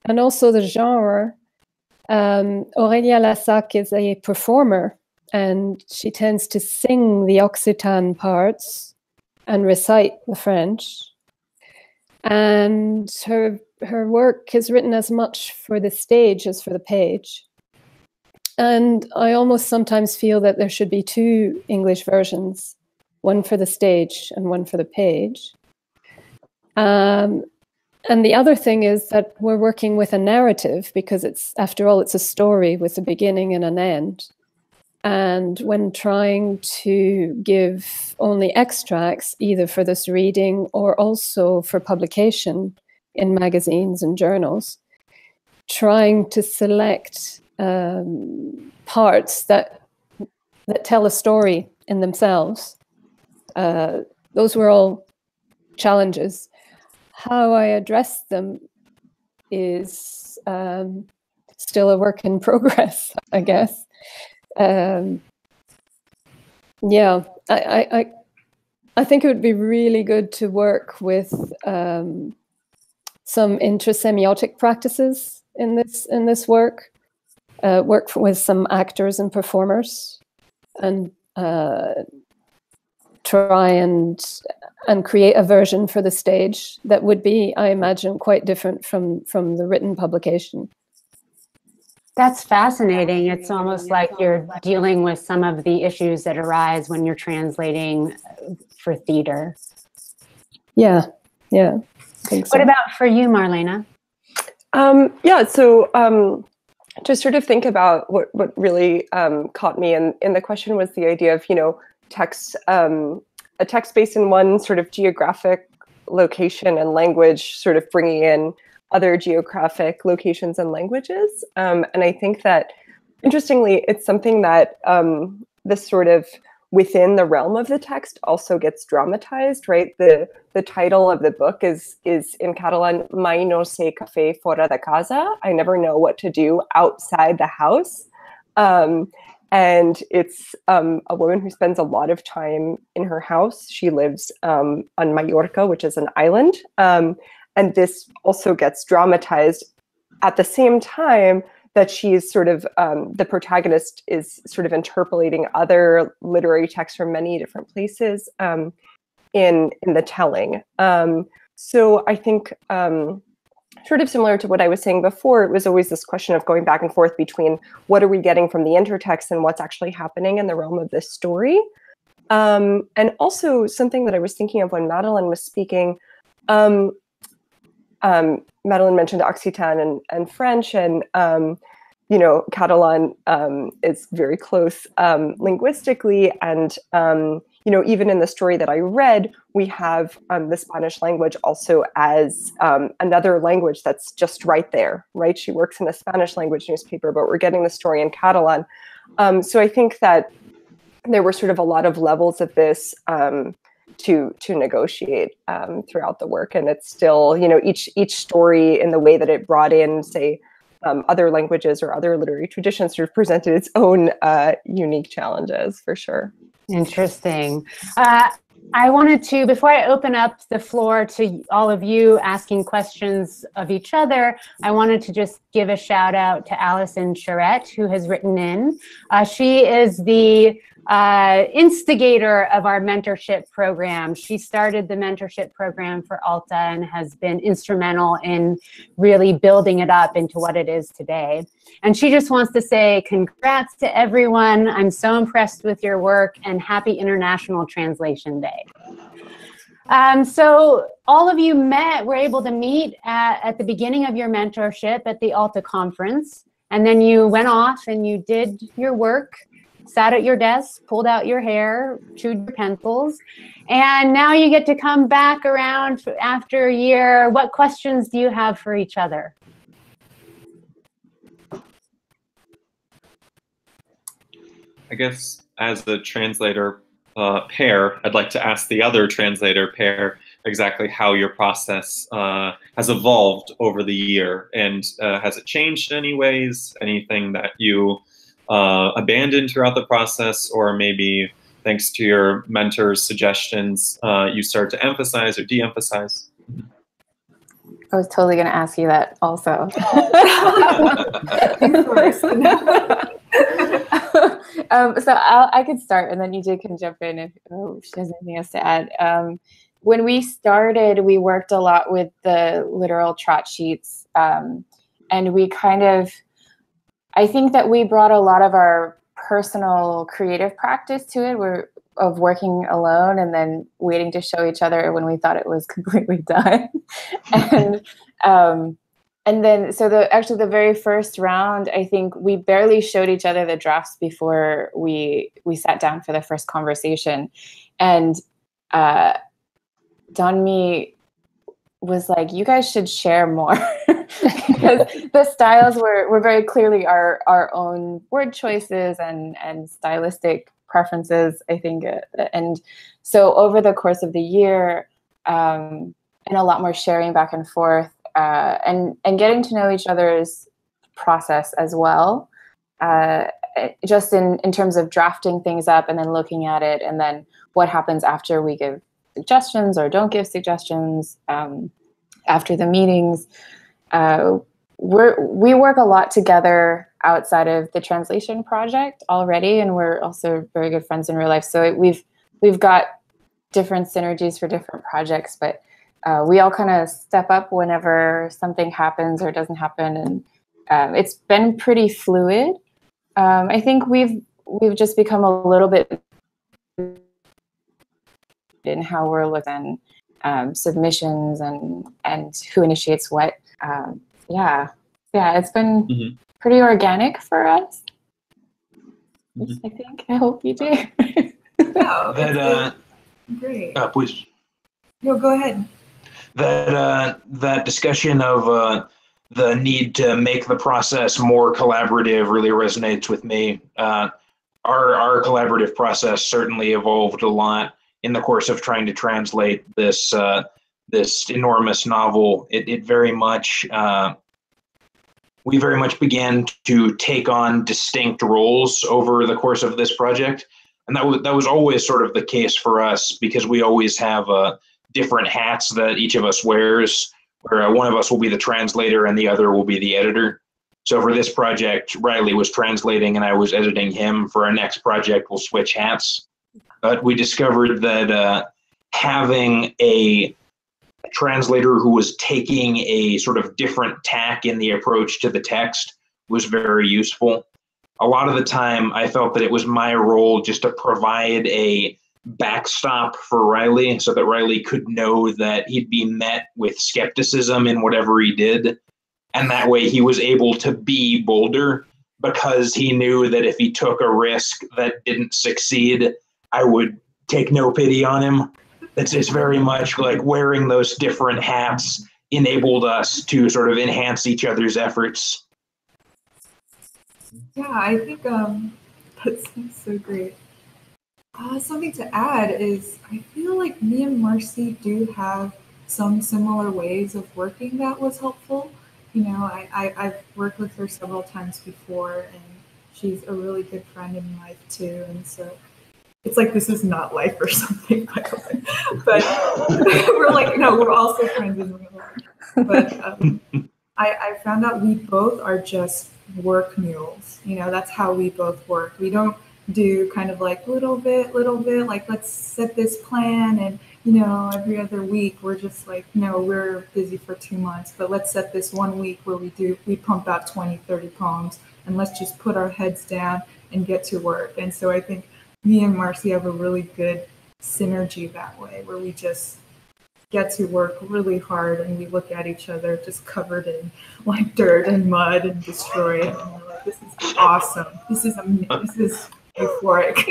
And also the genre. Aurélia Lassac is a performer, and she tends to sing the Occitan parts and recite the French. And her work is written as much for the stage as for the page. And I almost sometimes feel that there should be two English versions, one for the stage and one for the page. And the other thing is that we're working with a narrative, because it's, after all, it's a story with a beginning and an end. And when trying to give only extracts, either for this reading or also for publication in magazines and journals, trying to select parts that tell a story in themselves. Those were all challenges. How I address them is still a work in progress, I guess. Yeah, I think it would be really good to work with some intrasemiotic practices in this work. Work with some actors and performers, and try and create a version for the stage that would be, I imagine, quite different from the written publication. That's fascinating. It's almost like you're dealing with some of the issues that arise when you're translating for theater. Yeah, yeah. I think so. What about for you, Marlena? Yeah, so to sort of think about what really caught me in the question was the idea of, text, a text based in one sort of geographic location and language, sort of bringing in other geographic locations and languages. And I think that, interestingly, it's something that this sort of within the realm of the text also gets dramatized, right? The title of the book is in Catalan, Mai no sé què fer fora de casa. I never know what to do outside the house. And it's a woman who spends a lot of time in her house. She lives on Mallorca, which is an island. And this also gets dramatized at the same time that she's sort of, the protagonist is sort of interpolating other literary texts from many different places in the telling. So I think sort of similar to what I was saying before, it was always this question of going back and forth between what are we getting from the intertext and what's actually happening in the realm of this story. And also something that I was thinking of when Madeleine was speaking, Madeleine mentioned Occitan and French, and Catalan is very close linguistically, and even in the story that I read, we have the Spanish language also as another language that's just right there, right? She works in a Spanish language newspaper, but we're getting the story in Catalan. So I think that there were sort of a lot of levels of this to negotiate throughout the work, and it's still, each story in the way that it brought in, say, other languages or other literary traditions sort of presented its own unique challenges, for sure. Interesting. I wanted to, before I open up the floor to all of you asking questions of each other, I wanted to just give a shout out to Allison Charette, who has written in. She is the instigator of our mentorship program. She started the mentorship program for Alta and has been instrumental in really building it up into what it is today. And she just wants to say congrats to everyone. I'm so impressed with your work, and happy International Translation Day. So all of you were able to meet at the beginning of your mentorship at the Alta conference, and then you went off and you did your work, sat at your desk, pulled out your hair, chewed your pencils, and now you get to come back around after a year. What questions do you have for each other? I guess as the translator pair, I'd like to ask the other translator pair exactly how your process has evolved over the year, and has it changed in any ways? Anything that you abandoned throughout the process, or maybe thanks to your mentor's suggestions, you start to emphasize or de-emphasize? I was totally going to ask you that also. So I could start, and then you can jump in if she has anything else to add. When we started, we worked a lot with the literal trot sheets, and we kind of, I think that we brought a lot of our personal creative practice to it, of working alone and then waiting to show each other when we thought it was completely done. And then, so actually the very first round, I think we barely showed each other the drafts before we sat down for the first conversation. And Donmi was like, you guys should share more, because the styles were very clearly our own word choices and stylistic preferences, I think. And so over the course of the year, and a lot more sharing back and forth, and getting to know each other's process as well, just in terms of drafting things up and then looking at it, and then what happens after we give suggestions or don't give suggestions, after the meetings. We work a lot together outside of the translation project already, and we're also very good friends in real life. So we've got different synergies for different projects, but we all kind of step up whenever something happens or doesn't happen, and it's been pretty fluid. I think we've just become a little bit in how we're looking at submissions and who initiates what. Yeah, it's been pretty organic for us. I think. I hope you do. Yeah, great. Please. No, go ahead. That discussion of the need to make the process more collaborative really resonates with me. Our collaborative process certainly evolved a lot in the course of trying to translate this this enormous novel. It very much we very much began to take on distinct roles over the course of this project, and that was always sort of the case for us, because we always have different hats that each of us wears, where one of us will be the translator and the other will be the editor. So for this project, Reilly was translating and I was editing him. For our next project, we'll switch hats. But we discovered that having a translator who was taking a sort of different tack in the approach to the text was very useful. A lot of the time, I felt that it was my role just to provide a backstop for Reilly so that Reilly could know that he'd be met with skepticism in whatever he did. And that way he was able to be bolder, because he knew that if he took a risk that didn't succeed, I would take no pity on him. It's very much like wearing those different hats enabled us to sort of enhance each other's efforts. Yeah, I think that sounds so great. Something to add is I feel like me and Marci do have some similar ways of working that was helpful. You know, I've worked with her several times before, and she's a really good friend in life too. And so it's like, this is not life or something, by the way. But we're like, no, we're also friends in real life. But I found out we both are just work mules. You know, that's how we both work. We don't do kind of like little bit, like let's set this plan, and you know, every other week we're just like, no, we're busy for 2 months, but let's set this 1 week where we pump out 20, 30 poems, and let's just put our heads down and get to work. And so I think me and Marci have a really good synergy that way, where we just get to work really hard and we look at each other just covered in like dirt and mud and destroyed, and we're like, this is awesome. This is euphoric.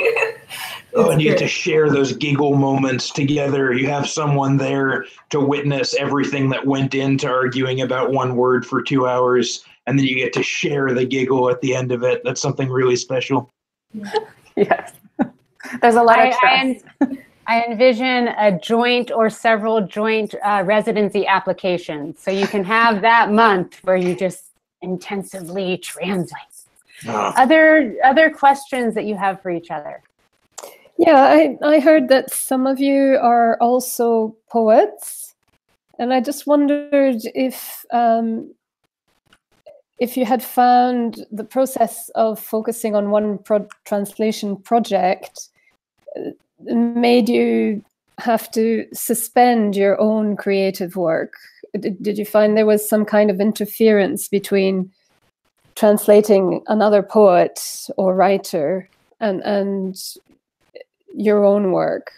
And you get to share those giggle moments together. You have someone there to witness everything that went into arguing about one word for 2 hours, and then you get to share the giggle at the end of it. That's something really special. Yes. There's a lot of trust. I envision a joint or several joint residency applications. So you can have that month where you just intensively translate. Other questions that you have for each other? Yeah, I heard that some of you are also poets, and I just wondered if you had found the process of focusing on one translation project made you have to suspend your own creative work. Did you find there was some kind of interference between translating another poet or writer and your own work?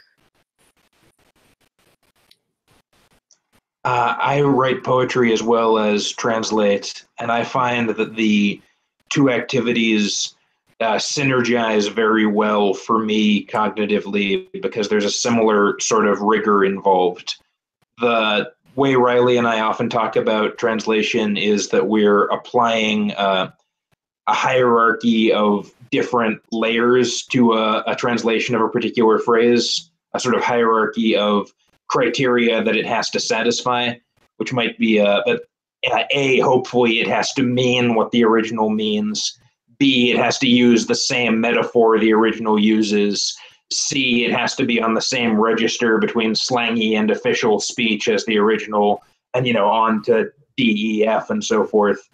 I write poetry as well as translate, and I find that the two activities synergize very well for me cognitively, because there's a similar sort of rigor involved. The way Reilly and I often talk about translation is that we're applying a hierarchy of different layers to a translation of a particular phrase, a sort of hierarchy of criteria that it has to satisfy, which might be hopefully it has to mean what the original means. B, it has to use the same metaphor the original uses. C, it has to be on the same register between slangy and official speech as the original, and on to D, E, F, and so forth.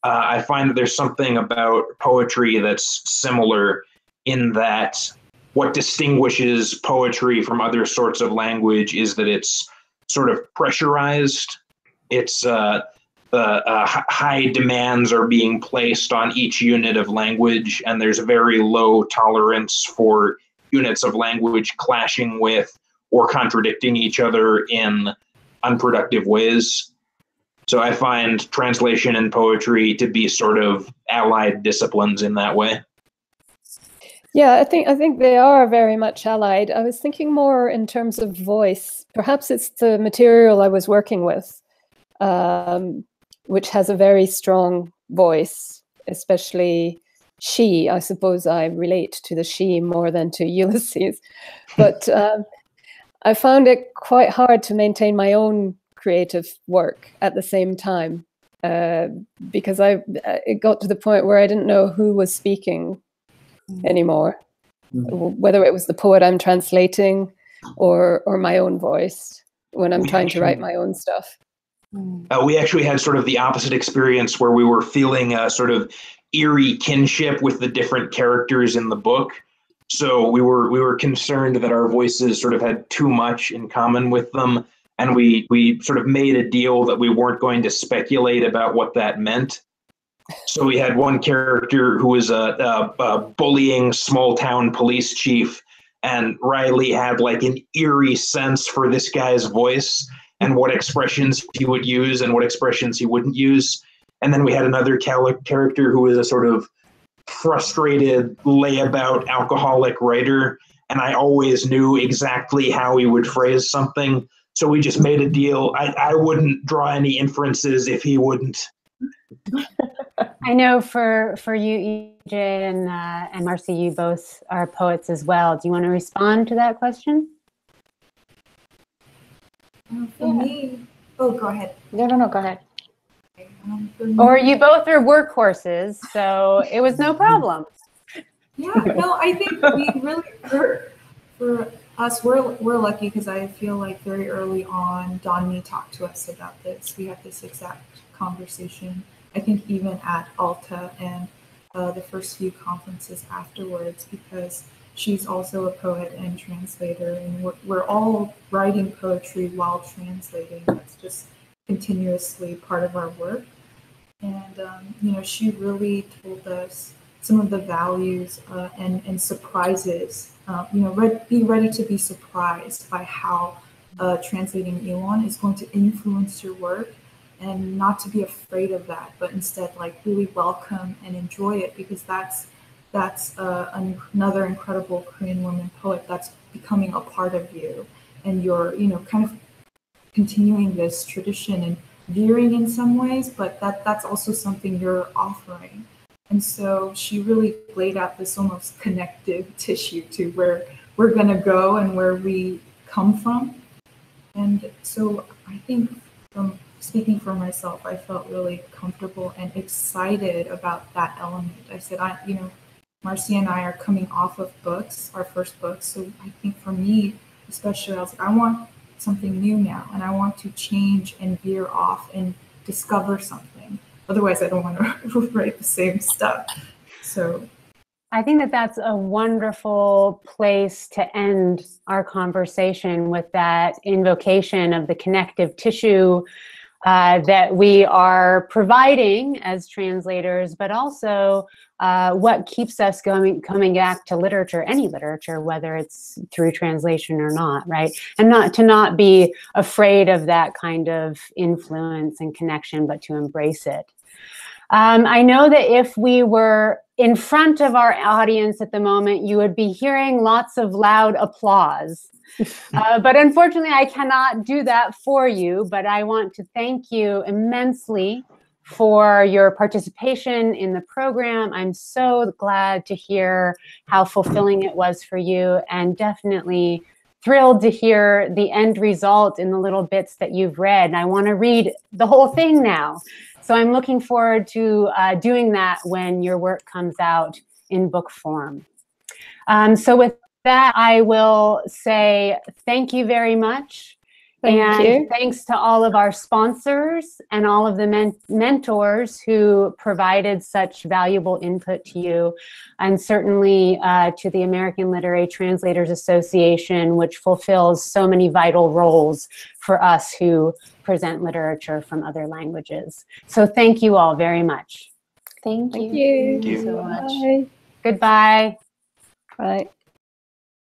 I find that there's something about poetry that's similar in that what distinguishes poetry from other sorts of language is that it's sort of pressurized. It's high demands are being placed on each unit of language, and there's very low tolerance for units of language clashing with or contradicting each other in unproductive ways. So I find translation and poetry to be sort of allied disciplines in that way. Yeah, I think they are very much allied. I was thinking more in terms of voice. Perhaps it's the material I was working with, which has a very strong voice, especially she. I suppose I relate to the she more than to Ulysses. But I found it quite hard to maintain my own creative work at the same time, because it got to the point where I didn't know who was speaking anymore, whether it was the poet I'm translating or my own voice when I'm trying to write my own stuff. We actually had sort of the opposite experience where we were feeling a sort of eerie kinship with the different characters in the book. So we were concerned that our voices sort of had too much in common with them, and we sort of made a deal that we weren't going to speculate about what that meant. So we had one character who was a bullying small town police chief, and Reilly had like an eerie sense for this guy's voice and what expressions he would use and what expressions he wouldn't use. And then we had another character who was a sort of frustrated layabout alcoholic writer, and I always knew exactly how he would phrase something. So we just made a deal. I wouldn't draw any inferences if he wouldn't. I know for you, EJ, and Marci, you both are poets as well. Do you want to respond to that question? For me, oh, go ahead. No, go ahead. Or you both are workhorses, so it was no problem. Yeah, no, I think we really, for us, we're lucky because I feel like very early on, Donnie talked to us about this. We had this exact conversation, I think even at Alta and the first few conferences afterwards, because she's also a poet and translator, and we're all writing poetry while translating. That's just continuously part of our work. And, you know, she really told us some of the values and surprises. You know, be ready to be surprised by how translating yearlong is going to influence your work, and not to be afraid of that, but instead like really welcome and enjoy it, because that's another incredible Korean woman poet that's becoming a part of you, and you're, you know, kind of continuing this tradition and veering in some ways, but that's also something you're offering. And so she really laid out this almost connective tissue to where we're going to go and where we come from. And so I think, from speaking for myself, I felt really comfortable and excited about that element. I said, you know, Marci and I are coming off of books, our first books. So I think for me, especially, I was like, I want something new now, and I want to change and veer off and discover something. Otherwise, I don't want to write the same stuff. So I think that that's a wonderful place to end our conversation, with that invocation of the connective tissue that we are providing as translators, but also what keeps us coming back to literature, any literature, whether it's through translation or not, right? And not be afraid of that kind of influence and connection, but to embrace it. I know that if we were in front of our audience at the moment, you would be hearing lots of loud applause. But unfortunately, I cannot do that for you, but I want to thank you immensely for your participation in the program. I'm so glad to hear how fulfilling it was for you, and definitely thrilled to hear the end result in the little bits that you've read. And I want to read the whole thing now. So I'm looking forward to doing that when your work comes out in book form. So with that, I will say thank you very much. Thank you. Thanks to all of our sponsors and all of the mentors who provided such valuable input to you, and certainly to the American Literary Translators Association, which fulfills so many vital roles for us who present literature from other languages. So thank you all very much. Thank you. Thank you. Thank you so much. Bye. Goodbye. Bye.